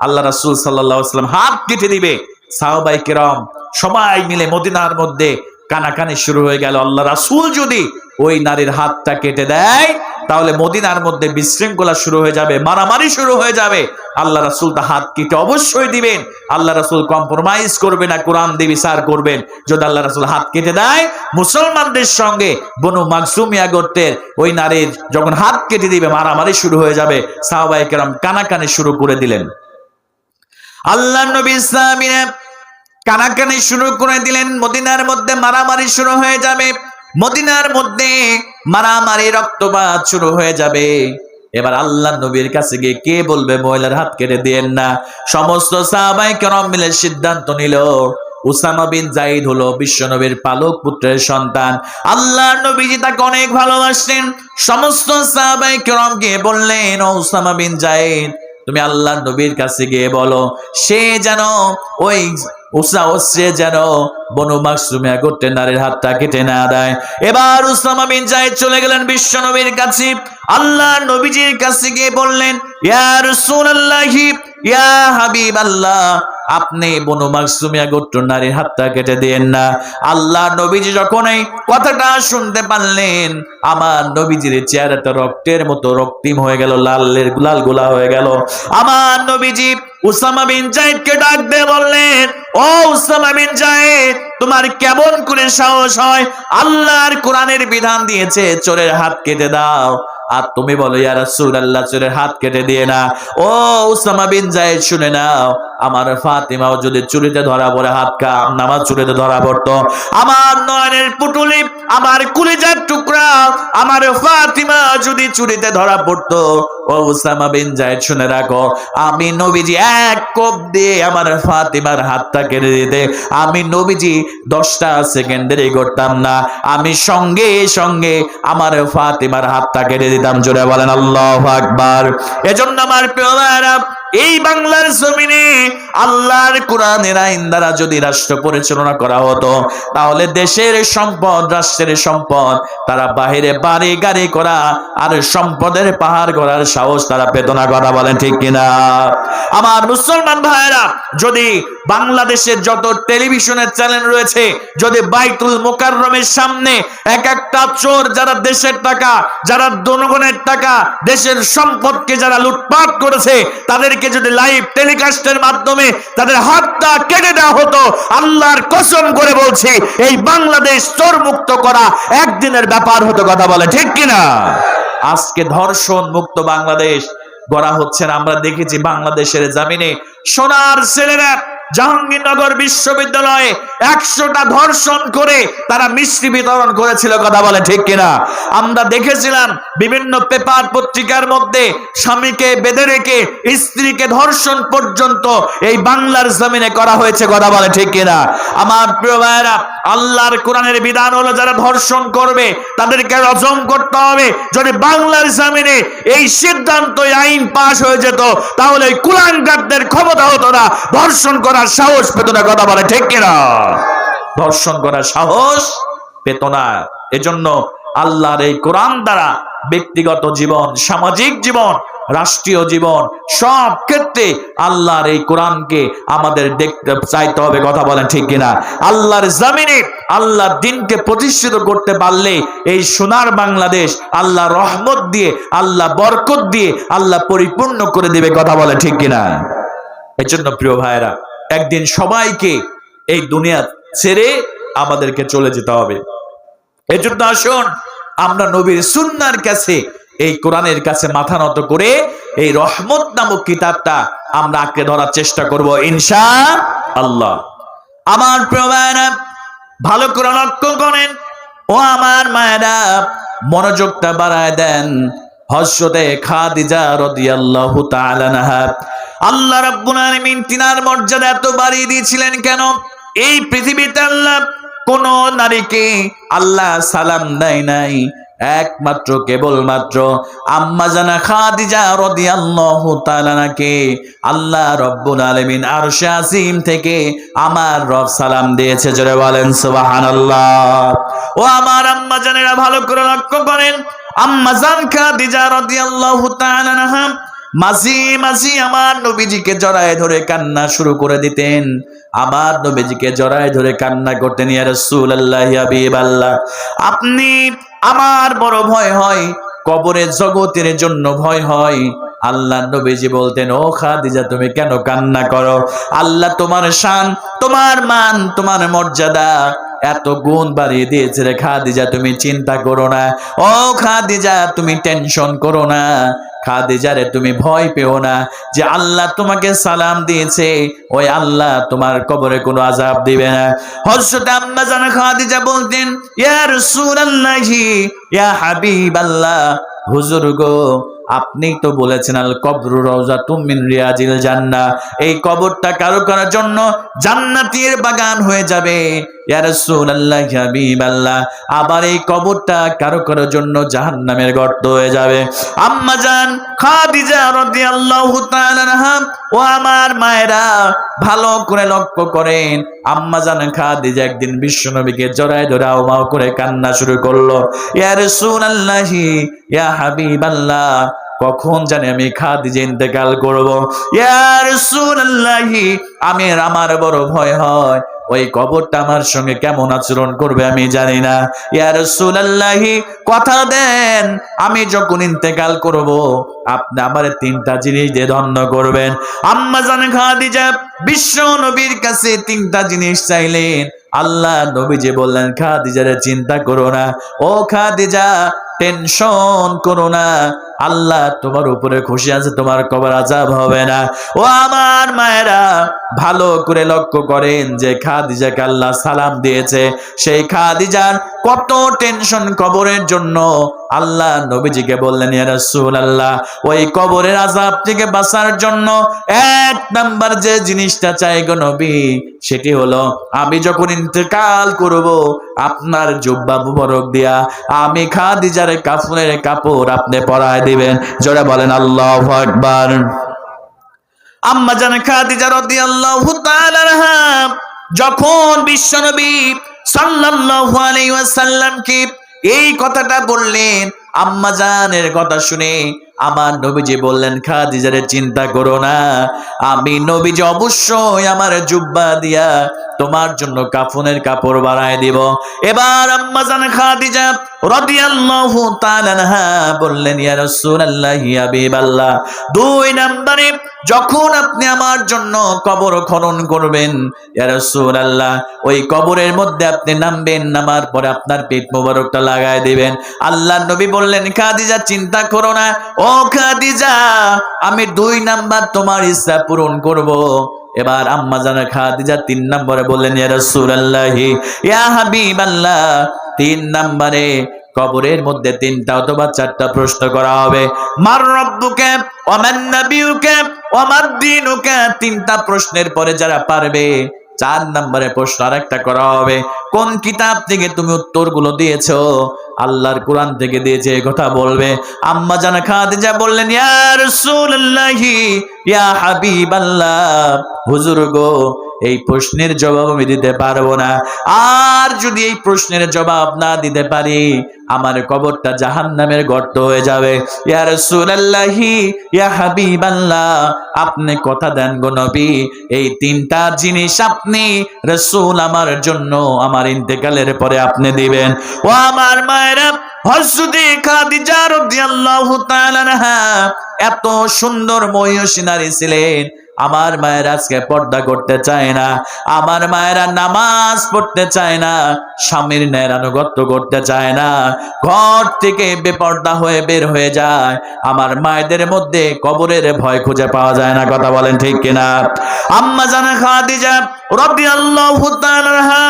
আল্লাহ রাসূল সাল্লাল্লাহু আলাইহি ওয়াসাল্লাম হাত কেটে দিবে, সাহাবায়ে কেরাম সবাই মিলে মদিনার মধ্যে কানাকানি শুরু হয়ে গেল। আল্লাহ রাসূল যদি ওই নারীর হাতটা কেটে দেয় তাহলে মদিনার মধ্যে বিশৃঙ্খলা শুরু হয়ে যাবে, মারামারি শুরু হয়ে যাবে। আল্লাহ রাসূল তা হাত কেটে অবশ্যই দিবেন। আল্লাহ রাসূল কম্প্রোমাইজ করবে না, কোরআন দিয়ে বিচার করবেন। যদি আল্লাহ রাসূল হাত কেটে দেয়, মুসলমানদের সঙ্গে বনু মাখজুমিয়া গোত্রের ওই নারীর যখন হাত কেটে দিবে, মারামারি শুরু হয়ে যাবে। সাহাবায়ে কেরাম কানাকানি শুরু করে দিলেন। আল্লাহর নবী ইসলামিনে কানাকানি শুরু করে দিলেন, মদিনার মধ্যে মারামারি শুরু হয়ে যাবে, মদিনার মধ্যে মারামারি রক্তপাত শুরু হয়ে যাবে। এবার আল্লাহ নবীর কাছে গিয়ে কে বলবে মহিলার হাত কেটে দিয়েন না? সমস্ত সাহাবায়ে কেরাম মিলে সিদ্ধান্ত নিল, উসামা বিন যায়েদ হলো বিশ্বনবীর পালক পুত্রের সন্তান। আল্লাহ নবীজি তাকে অনেক ভালোবাসতেন। সমস্ত সাহাবায়ে কেরাম গিয়ে বললেন, ও উসামা বিন যায়েদ, তুমি আল্লাহ নবীর কাছে গিয়ে বলো সে যেন ওই সে যেন বনু মাখজুমিয়া গোত্রের নারীর হাতটা কেটে না দেয়। এবার উসামা বিন যায়েদ চলে গেলেন বিশ্ব নবীর কাছে। আল্লাহ নবীজির কাছে গিয়ে বললেন, ইয়া রাসূলুল্লাহি, ইয়া হাবিবাল্লাহ, আপনি বনু মাখজুমিয়া গোত্রের নারীর হাতটা কেটে দেন না। আল্লাহ নবীজি যখন এই কথাটা শুনতে পারলেন, আমার নবীজির চেহারাটা রক্তের মতো রক্তিম হয়ে গেল, লাল গোলা হয়ে গেল। আমার নবীজি উসামা বিন যায়েদকে ডাক দিয়ে বললেন, ও উসামা বিন যায়েদ, তোমার কেমন করে সাহস হয়? আল্লাহর কোরআনের বিধান দিয়েছে চোরের হাত কেটে দাও, আর তুমি বলো ইয়া রাসূলুল্লাহ চোরের হাত কেটে দিয়ে না। ও উসামা বিন যায়েদ, শুনে নাও, আমার ফাতিমাও যদি চুরিতে ধরা পড়ে, নামাজ চুরিতে ধরা পড়তো, আমার নয়নের পুটুলি, আমার কলিজার টুকরা, আমার ফাতিমা যদি চুরিতে ধরা পড়তো, ও উসামা বিন যায়েদ শুনে রাখো, আমি নবীজি এক কোপ দিয়ে আমার ফাতিমার হাতটা কেটে দিতে আমি নবীজি 10টা সেকেন্ড দেরি করতাম না, আমি সঙ্গে সঙ্গে আমার ফাতিমার হাতটা কেটে দিতাম। জোরে বলেন আল্লাহু আকবার। এজন্য আমার প্রিয় ভাইরা, এই বাংলার জমিনে আল্লাহর কোরআনের আইন দ্বারা যদি রাষ্ট্র পরিচালনা করা হতো, তাহলে দেশের সম্পদ, রাষ্ট্রের সম্পদ তারা বাহিরে বাড়ি গাড়ি করা আর সম্পদের পাহাড় করার সাহস তারা পেত না। কথা বলেন ঠিক কিনা? আমার মুসলমান ভাইয়েরা, যদি বাংলাদেশের যত টেলিভিশনের চ্যানেল রয়েছে, যদি বাইতুল মোকাররমের সামনে এক একটা চোর, যারা দেশের টাকা, যারা জনগণের টাকা, দেশের সম্পদকে যারা লুটপাট করেছে, তাদেরকে যদি লাইভ টেলিকাস্টের মাধ্যমে তাদের হাতটা কেটে দেওয়া হতো, আল্লাহর কসম করে বলছি এই বাংলাদেশ চোর মুক্ত করা একদিনের ব্যাপার হতো। কথা বলে ঠিক কিনা? আজকে ধর্ষণ মুক্ত বাংলাদেশ গড়া হচ্ছে না। আমরা দেখেছি বাংলাদেশের জমিনে সোনার ছেলেরা জাহাঙ্গীরনগর বিশ্ববিদ্যালয়ে 100টা ধর্ষণ করে তারা মিষ্টি বিতরণ করেছিল। কথা বলে ঠিক কিনা? আমরা দেখেছিলাম বিভিন্ন পেপার পত্রিকার মধ্যে স্বামীকে বেঁধে রেখে স্ত্রীকে ধর্ষণ পর্যন্ত এই বাংলার জমিনে করা হয়েছে। কথা বলে ঠিক কিনা? আমার প্রিয় ভাইয়েরা, আল্লাহর কোরআনের বিধান হলো যারা ধর্ষণ করবে তাদেরকে রজম করতে হবে। যদি বাংলার জমিনে এই সিদ্ধান্ত, আইন পাশ হয়ে যেত, তাহলে এই কুলাঙ্গারদের ক্ষমতা হতো না, ধর্ষণ করার সাহস পেত না। কথা বলে ঠিক কিনা? ধর্ষণ করার সাহস পেত না। এজন্য আল্লাহর এই কোরআন দ্বারা ব্যক্তিগত জীবন, সামাজিক জীবন, রাষ্ট্রীয় জীবন, সব ক্ষেত্রে আল্লাহর এই কোরআনকে আমাদের দেখতে চাইতে হবে। কথা বলেন ঠিক কিনা? আল্লাহর জমিনে আল্লাহর দ্বীনকে প্রতিষ্ঠিত করতে পারলে এই সোনার বাংলাদেশ আল্লাহ রহমত দিয়ে, আল্লাহ বরকত দিয়ে আল্লাহ পরিপূর্ণ করে দিবে। কথা বলে ঠিক কিনা? এজন্য প্রিয় ভাইরা, একদিন সবাইকে এই দুনিয়া ছেড়ে আমাদেরকে চলে যেতে হবে। এজন্য আসুন আমরা নবীর সুন্নাহর কাছে, এই কোরআনের কাছে মাথা নত করে এই রহমত নামক কিতাবটা আমরা আঁকড়ে ধরার চেষ্টা করব ইনশাআল্লাহ। আমার প্রিয় ভাইরা, ভালো করে লক্ষ্য করেন ও আমার মায়েরা, মনোযোগটা বাড়ায় দেন। হযরতে খাদিজা রাদিয়াল্লাহু তাআলা আনহা, আল্লাহ রাব্বুল আলামিন তিনার মর্যাদা এত বাড়িয়ে দিয়েছিলেন কেন? এই পৃথিবীতে আল্লাহ কোন নারীকে আল্লাহ সালাম দেয় নাই, একমাত্র কেবলমাত্র আম্মা জানা খাদিজা রাদিয়াল্লাহু তাআলা আনহাকে আল্লাহ রাব্বুল আলামিন আরশে আজিম থেকে আমার রব সালাম দিয়েছে। জোরে বলেন সুবহানাল্লাহ। ও আমার আম্মা জানেরা, ভালো করে লক্ষ্য করেন, আম্মা জান খাদিজা রাদিয়াল্লাহু তাআলা আনহা মাঝে মাঝে আমার নবীজিকে জড়ায় ধরে কান্না শুরু করে দিতেন। আমার নবীজিকে জড়ায় ধরে কান্না করতেন, ইয়া রাসূলুল্লাহ, ইয়া হাবিবাল্লাহ, আপনি, আমার বড় ভয় হয়, কবরের জগতের জন্য ভয় হয়। আল্লাহ নবীজি বলতেন, ও খাদিজা, তুমি কেন কান্না করো? আল্লাহ তোমার শান, তোমার মান, তোমার মর্যাদা এত গুণ বাড়িয়ে দিয়েছে রে খাদিজা, তুমি চিন্তা করো না। ও খাদিজা, তুমি টেনশন করো না। খাদিজারে তুমি ভয় পেও না, যে আল্লাহ তোমাকে সালাম দিয়েছে, ওই আল্লাহ তোমার কবরে কোনো আযাব দিবে না। হযরত আম্মা জান খাদিজা বলতেন, ইয়া রাসূলুল্লাহি, ইয়া হাবিবাল্লাহ, হুজুর গো, আপনি তো বলেছেন আল কবরু রাউযাতুম মিন রিয়াজিল জান্নাহ, এই কবরটা কারো কারোর জন্য জান্নাতের বাগান হয়ে যাবে। ইয়া রাসূলুল্লাহ, ইয়া হাবিবাল্লাহ, আবার এই কবরটা কারো কারোর জন্য জাহান্নামের গর্ত হয়ে যাবে। আম্মা জান খাদিজা রাদিয়াল্লাহু তাআলা আনহা, ও আমার মায়েরা, ভালো করে লক্ষ্য করেন, আম্মা জান খাদিজা একদিন বিশ্বনবীকে জড়ায় ধরে আও করে কান্না শুরু করলো, ইয়া রাসূলুল্লাহ, ইয়া হাবিবাল্লাহ, কখন জানি আমি খাদিজা ইন্তেকাল করব। ইয়া রাসূলুল্লাহ, আমার বড় ভয় হয়, ওই কবরটা আমার সঙ্গে কেমন আচরণ করবে আমি জানি না। ইয়া রাসূলুল্লাহ, কথা দেন, আমি যখন ইন্তেকাল করব আপনি আমারে 3টা জিনিস দিয়ে ধন্য করবেন। আম্মা জান খাদিজা বিশ্ব নবীর কাছে 3টা জিনিস চাইলেন। আল্লাহ নবীজি বললেন, খাদিজারে চিন্তা করো না, ও খাদিজা টেনশন করো না, আল্লাহ তোমার উপরে খুশি আছে, তোমার কবর আযাব হবে না। ও আমার মায়েরা, ভালো করে লক্ষ্য করেন যে খাদিজাকে আল্লাহ সালাম দিয়েছে, সেই খাদিজার কত টেনশন কবরের জন্য। আল্লাহ নবীজিকে বললেন, ইয়া রাসূলুল্লাহ, ওই কবরের আযাব থেকে বাঁচার জন্য 1 নাম্বার যে জিনিসটা চাই গো নবী, সেটি হলো আমি যখন ইন্তেকাল করব আপনার জুব্বা মুবারক দিয়া আমি খাদিজার কাফনের কাপড় আপনি পরায় দিবেন। জোরে বলেন আল্লাহু আকবার। আম্মা জান খাদিজা রাদিয়াল্লাহু তাআলা আনহা যখন বিশ্বনবী সাল্লাল্লাহু আলাইহি ওয়াসাল্লামকে এই কথাটা বললেন, আম্মা জানের কথা শুনে আমার নবীজি বললেন, খাদিজারে চিন্তা করো না, আমি নবীজি অবশ্যই আমার জুব্বা দিয়া তোমার জন্য কাফনের কাপড় বানায় দিব। এবার আম্মা জান খাদিজা রাদিয়াল্লাহু তাআলা আনহা বললেন, ইয়া রাসূলুল্লাহ, ইয়া হাবিবাল্লাহ, দুই নম্বরে যখন আপনি আমার জন্য কবর খনন করবেন, ইয়া রাসূলুল্লাহ, ওই কবরের মধ্যে আপনি নামবেন, নামার পরে আপনার পেট মোবারকটা লাগায় দিবেন। আল্লাহর নবী বললেন, খাদিজা চিন্তা করো না, ও খাদিজা, আমি 2 নাম্বার তোমার ইচ্ছা পূরণ করব। এবার আম্মা জান খাদিজা 3 নম্বরে বললেন, ইয়া রাসূলুল্লাহ, ইয়া হাবিবাল্লাহ, 3 নম্বরে কবরের মধ্যে 3টা অথবা 4টা প্রশ্ন করা হবে। মার রব্বুকা ওয়া মান নাবিয়ুকা ওয়া মাদ দীনুকা, 3টা প্রশ্নের পরে যারা পারবে 4 নম্বরে প্রশ্ন আরেকটা করা হবে, কোন কিতাব থেকে তুমি উত্তরগুলো দিয়েছো? আল্লাহর কোরআন থেকে দিয়েছে, এই কথা বলবে। আম্মা জান খাদিজা বললেন, ইয়া রাসূলুল্লাহ, ইয়া হাবিবাল্লাহ, হুজুর গো, এই প্রশ্নের জবাব আমি দিতে পারবো না, আর যদি এই প্রশ্নের জবাব না দিতে পারি আমার কবরটা জাহান্নামের গর্ত হয়ে যাবে। ইয়া রাসূলুল্লাহ, ইয়া হাবিবাল্লাহ, আপনি কথা দেন গো নবী, এই 3টা জিনিস আপনি রাসূল আমার জন্য আমার ইন্তেকালের পরে আপনি দিবেন। ও আমার মায়েরা, হযরতে খাদিজা রাদিয়াল্লাহু তাআলা আনহা এত সুন্দর মহিষী নারী ছিলেন, আমার মায়েরা আজকে পর্দা করতে চায় না, আমার মায়েরা নামাজ পড়তে চায় না, স্বামীর ন্যায় আনুগত্য করতে চায় না, ঘর থেকে বেপর্দা হয়ে বের হয়ে যায়। আমার মায়েদের মধ্যে কবরের ভয় খুঁজে পাওয়া যায় না, কথা বলেন ঠিক কিনা? আম্মা জান খাদিজা রাদিয়াল্লাহু তাআলা আনহা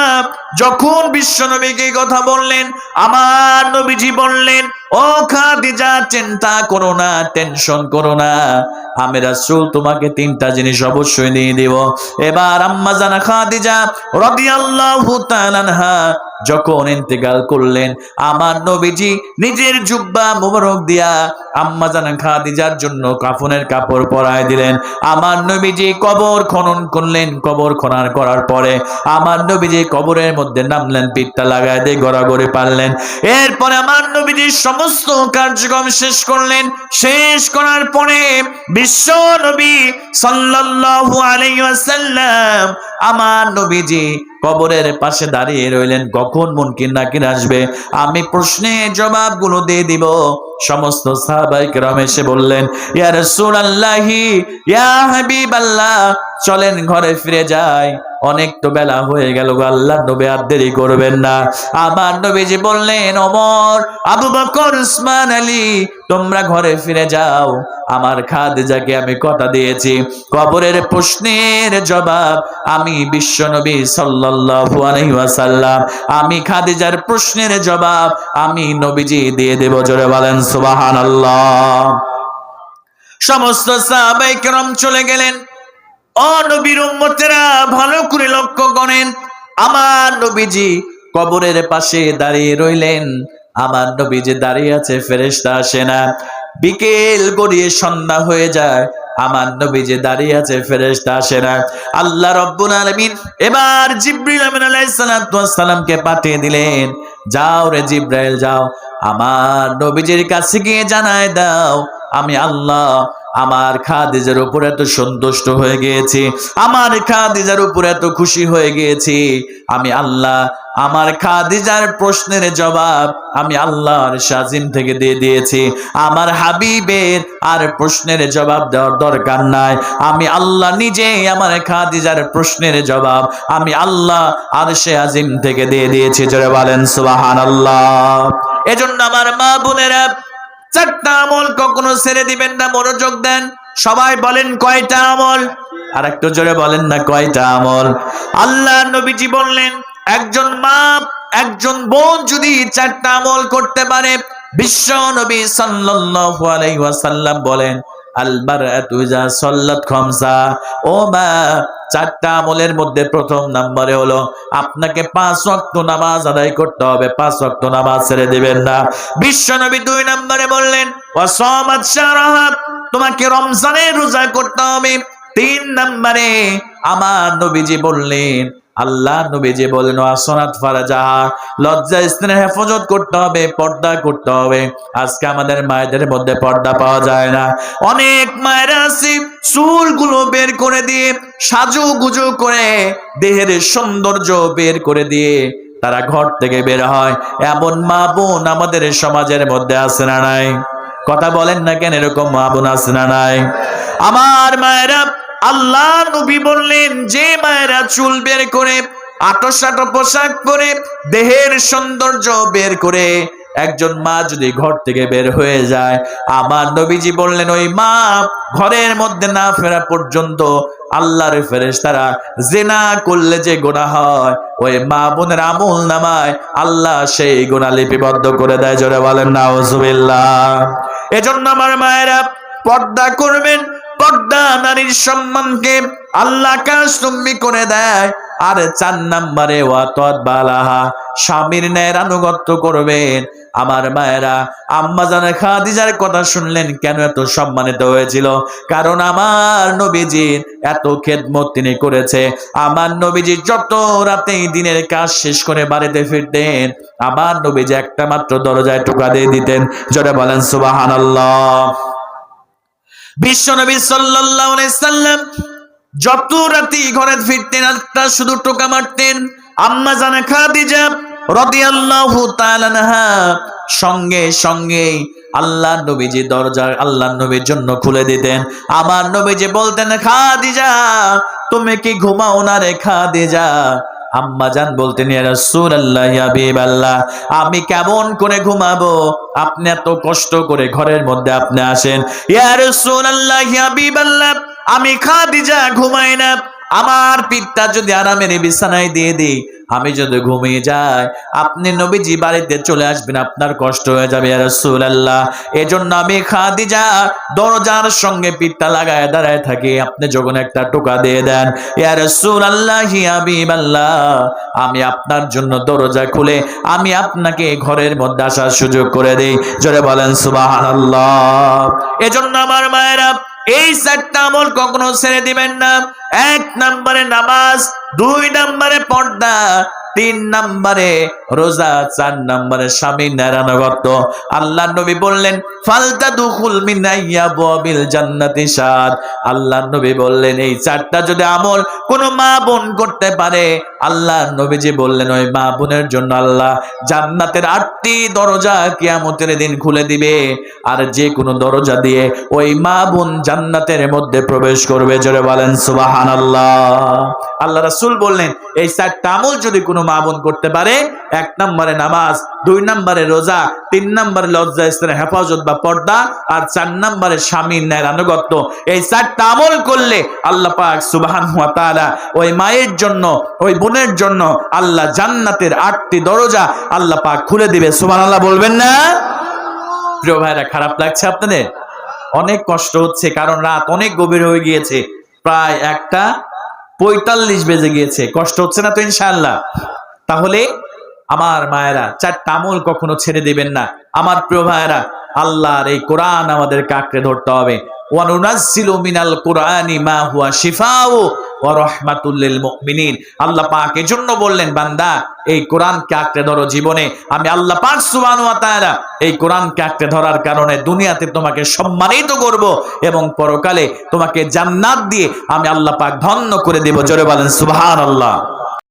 যখন বিশ্বনবীকে কথা বললেন, আমার নবীজি বললেন, ও খাদিজা, চিন্তা করো না, টেনশন করো না, আমি রাসূল তোমাকে 3টা জিনিস অবশ্যই দিয়ে দিব। এবার আম্মা জান খাদিজা রাদিয়াল্লাহু তাআলা আনহা যখন ইন্তেকাল করলেন, আমার নবীজি নিজের জুব্বা মোবারক দিয়া আম্মা জান খাদিজার জন্য কাফনের কাপড় পরায় দিলেন। আমার নবীজি কবর খনন করলেন, কবর খনন করার পরে আমার নবীজি কবরের মধ্যে নামলেন, পিঠটা লাগায় দিয়ে গড়াগড়ি পারলেন। এরপরে আমার নবীজি সমস্ত কার্যক্রম শেষ করলেন। শেষ করার পরে বিশ্ব নবী সাল্লাল্লাহু আলাইহি ওয়াসাল্লাম আমার নবীজি কবরের পাশে দাঁড়িয়ে রইলেন, কখন মুনকির নাকির আসবে, আমি প্রশ্নের জবাবগুলো দিয়ে দিব। সমস্ত সাহাবায়ে কেরাম এসে বললেন, ইয়া রাসূলুল্লাহ, ইয়া হাবিবাল্লাহ, চলেন ঘরে ফিরে যাই, অনেক তো বেলা হয়ে গেল, আল্লাহর নবী আর দেরি করবেন না। আমার নবীজি বললেন, ওমর, আবু বকর, উসমান, আলী, তোমরা ঘরে ফিরে যাও, আমার খাদিজাকে আমি কথা দিয়েছি, কবরের প্রশ্নের জবাব আমি বিশ্বনবী সাল্লাল্লাহু আলাইহি ওয়াসাল্লাম, আমি খাদিজার প্রশ্নের জবাব আমি নবীজি দিয়ে দেব। জোরে বলেন সুবহানাল্লাহ। সমস্ত সাহাবায়ে কেরাম চলে গেলেন। ও নবীর উম্মতেরা, ভালো করে লক্ষ্য করেন, আমার নবীজি কবরের পাশে দাঁড়িয়ে রইলেন। আমার নবীজি দাঁড়িয়ে আছে, ফেরেশতা আসে না। বিকেল গড়িয়ে সন্ধ্যা হয়ে যায়, আমার নবীজি দাঁড়িয়ে আছে, ফেরেশতা আসে না। আল্লাহ রাব্বুল আলামিন এবার জিবরিল আমিন আলাইহিস সালাতু ওয়াস সালামকে পাঠিয়ে দিলেন, যাও রে জিবরাইল, যাও, আমার নবীজির কাছে গিয়ে জানায় দাও, আমি আল্লাহ আমার খাদিজার উপর এত সন্তুষ্ট হয়ে গিয়েছি, আমার খাদিজার উপর এত খুশি হয়ে গিয়েছি, আমি আল্লাহ আমার খাদিজার প্রশ্নের জবাব আমি আল্লাহর শাজিম থেকে দিয়ে দিয়েছি, আমার হাবিবের আর প্রশ্নের জবাব দেওয়ার দরকার নাই, আমি আল্লাহ নিজে আমার খাদিজার প্রশ্নের জবাব আমি আল্লাহ আরশে আজিম থেকে দিয়ে দিয়েছি। জোরে বলেন সুবহানাল্লাহ। এজন্য আমার মা বোনেরা, 4টা আমল কখনো ছেড়ে দিবেন না, মনোযোগ দেন। সবাই বলেন কয়টা আমল? আর একটু জোরে বলেন না, কয়টা আমল? আল্লাহ নবীজি বললেন, একজন মা একজন বোন যদি 4টা আমল করতে পারে, বিশ্ব নবী সাল্লাল্লাহু আলাইহি ওয়াসাল্লাম বলেন, আল বারআতু ইযা সাল্লাত খামসা, ও মা, 4টা আমলের মধ্যে প্রথম নম্বরে হলো আপনাকে 5 ওয়াক্ত নামাজ আদায় করতে হবে, 5 ওয়াক্ত নামাজ ছেড়ে দিবেন না। বিশ্ব নবী 2 নম্বরে বললেন, ওয়া সামাত শাহরাহা, তোমাকে রমজানের রোজা করতে হবে। তিন নম্বরে আমার নবীজি বললেন, আল্লাহ নবীজি বলেন আসনাত ফারাজাহা, লজ্জা স্থানের হেফাজত করতে হবে, পর্দা করতে হবে। আজকে আমাদের মায়েদের মধ্যে পর্দা পাওয়া যায় না। অনেক মায়েরা আছে চুলগুলো বের করে দিয়ে, সাজুগুজু করে, দেহের সৌন্দর্য বের করে দিয়ে তারা ঘর থেকে বের হয়। এমন মা বোন আমাদের সমাজের মধ্যে আছে না নাই? কথা বলেন না কেন, এরকম মা বোন আছে না নাই? আমার মায়েরা, আল্লাহ নবী বললেন যে মায়েরা চুল বের করে, আটো পোশাক পরে, দেহের সৌন্দর্য বের করে একজন মা যদি ঘর থেকে বের হয়ে যায়, আমার নবীজি বললেন ওই মা ঘরের মধ্যে না ফেরা পর্যন্ত আল্লাহর ফেরেশতারা জিনা করলে যে গুনাহ হয়, ওই মা বোনের আমল নামায় আল্লাহ সেই গুনাহ লিপিবদ্ধ করে দেয়। জোরে বলেন নাউজুবিল্লাহ। এজন্য আমার মায়েরা পর্দা করবেন। পর্দা নারীর সম্মানকে আল্লাহ কাশমি করে দেয়। আর 4 নম্বরে ওয়াতাত বালাহা, স্বামীর ন্যায় আনুগত্য করবেন। আমার মায়েরা, আম্মা জানে খাদিজার কথা শুনলেন কেন এত সম্মানিত হয়েছিল? কারণ আমার নবীজির এত খেদমত তিনি করেছে। আমার নবীজি যত রাতেই দিনের কাজ শেষ করে বাড়িতে ফিরতেন, আমার নবীজি একটা মাত্র দরজায় টোকা দিয়ে দিতেন। জোরে বলেন সুবহানাল্লাহ। বিশ্বনবী সাল্লাল্লাহু আলাইহি সাল্লাম যত রাতি ঘরে ফিরতেন একটা শুধু টোকা মারতেন। আম্মা জানে খাদিজা রাদিয়াল্লাহু তাআলা আনহা সঙ্গে সঙ্গে আল্লাহ নবীজি দরজা আল্লাহ নবীর জন্য খুলে দিতেন। আমার নবীজি বলতেন, খাদিজা তুমি কি ঘুমাও না রে খাদিজা? আম্মা জান বলতেন, ইয়া রাসূলুল্লাহ, ইয়া হাবিবাল্লাহ, আমি কেমন করে ঘুমাবো? আপনি এত কষ্ট করে ঘরের মধ্যে আপনি আসেন। ইয়া রাসূলুল্লাহ, ইয়া হাবিবাল্লাহ, আমি খাদিজা ঘুমাই না। আমার পিঠটা যদি আরামের বিছানায় দিয়ে দিই, আমি যদি ঘুমিয়ে যাই, আপনি নবীজি বাড়িতে চলে আসবেন, আপনার কষ্ট হয়ে যাবে ইয়া রাসূলুল্লাহ। এজন্য আমি খাদিজা দরজার সঙ্গে পিঠটা লাগায় দাঁড়ায় থাকি, আপনি যখন একটা টোকা দিয়ে দেন, ইয়া রাসূলুল্লাহ, ইয়া হাবিবাল্লাহ, আমি আপনার জন্য দরজা খুলে আমি আপনাকে ঘরের মধ্যে আসার সুযোগ করে দেই। জোরে বলেন সুবহানাল্লাহ। এজন্য আমার মায়েরা, এই 4টা আমল কখনো ছেড়ে দিবেন না। 1 নম্বরে নামাজ, 2 নম্বরে পর্দা, 3 নম্বরে রোজা, 4 নম্বরে স্বামীর ন্যায়ানুগত্য। আল্লাহ নবী বললেন, ফালতাদুখুল মিন আইয়াবিল জান্নাতি শাদ। আল্লাহ নবী বললেন এই 4টা যদি আমল কোন মা বোন করতে পারে, আল্লাহ নবীজি বললেন ওই মা বোনের জন্য আল্লাহ জান্নাতের 8টি দরজা কিয়ামতের দিন খুলে দিবে। আর যে কোনো দরজা দিয়ে ওই মা বোন জান্নাতের মধ্যে প্রবেশ করবে। জোরে বলেন সুবহানাল্লাহ। আল্লাহ রাসূল বললেন এই 4টা আমল যদি কোনো মা বোন করতে পারে, 1 নম্বরে নামাজ, 2 নম্বরে রোজা, 3 নম্বরে লজ্জা স্থানের হেফাজত বা পর্দা, আর 4 নম্বরে স্বামীর ন্যায় আনুগত্য। এই 4টা আমল করলে আল্লাহ পাক সুবহানাহু ওয়া তাআলা ওই মায়ের জন্য, ওই বোনের জন্য আল্লাহ জান্নাতের 8টি দরজা আল্লাহ পাক খুলে দিবে। সুবহানাল্লাহ বলবেন না? প্রিয় ভাইরা, খারাপ লাগছে আপনাদের? অনেক কষ্ট হচ্ছে, কারণ রাত অনেক গভীর হয়ে গিয়েছে, প্রায় 1:45 বেজে গিয়েছে। কষ্ট হচ্ছে না তো ইনশাআল্লাহ? তাহলে আমার মায়েরা, 4টা আমল কখনো ছেড়ে দিবেন না। আমার প্রিয় ভাইরা, আল্লাহর এই কোরআন আমাদেরকে আঁকড়ে ধরতে হবে। ওয়ানুনাজ্জিলু মিনাল কুরআনি মা হুয়া শিফাউ ওয়া রাহমাতুল লিল মুমিনিন। আল্লাহ পাক এজন্য বললেন, বান্দা এই কোরআনকে আঁকড়ে ধরো। জীবনে আমি আল্লাহ পাক সুবহানাহু ওয়া তাআলা এই কোরআনকে আঁকড়ে ধরার কারণে দুনিয়াতে তোমাকে সম্মানিত করব এবং পরকালে তোমাকে জান্নাত দিয়ে আমি আল্লাহ পাক ধন্য করে দেব। জোরে বলেন সুবহানাল্লাহ।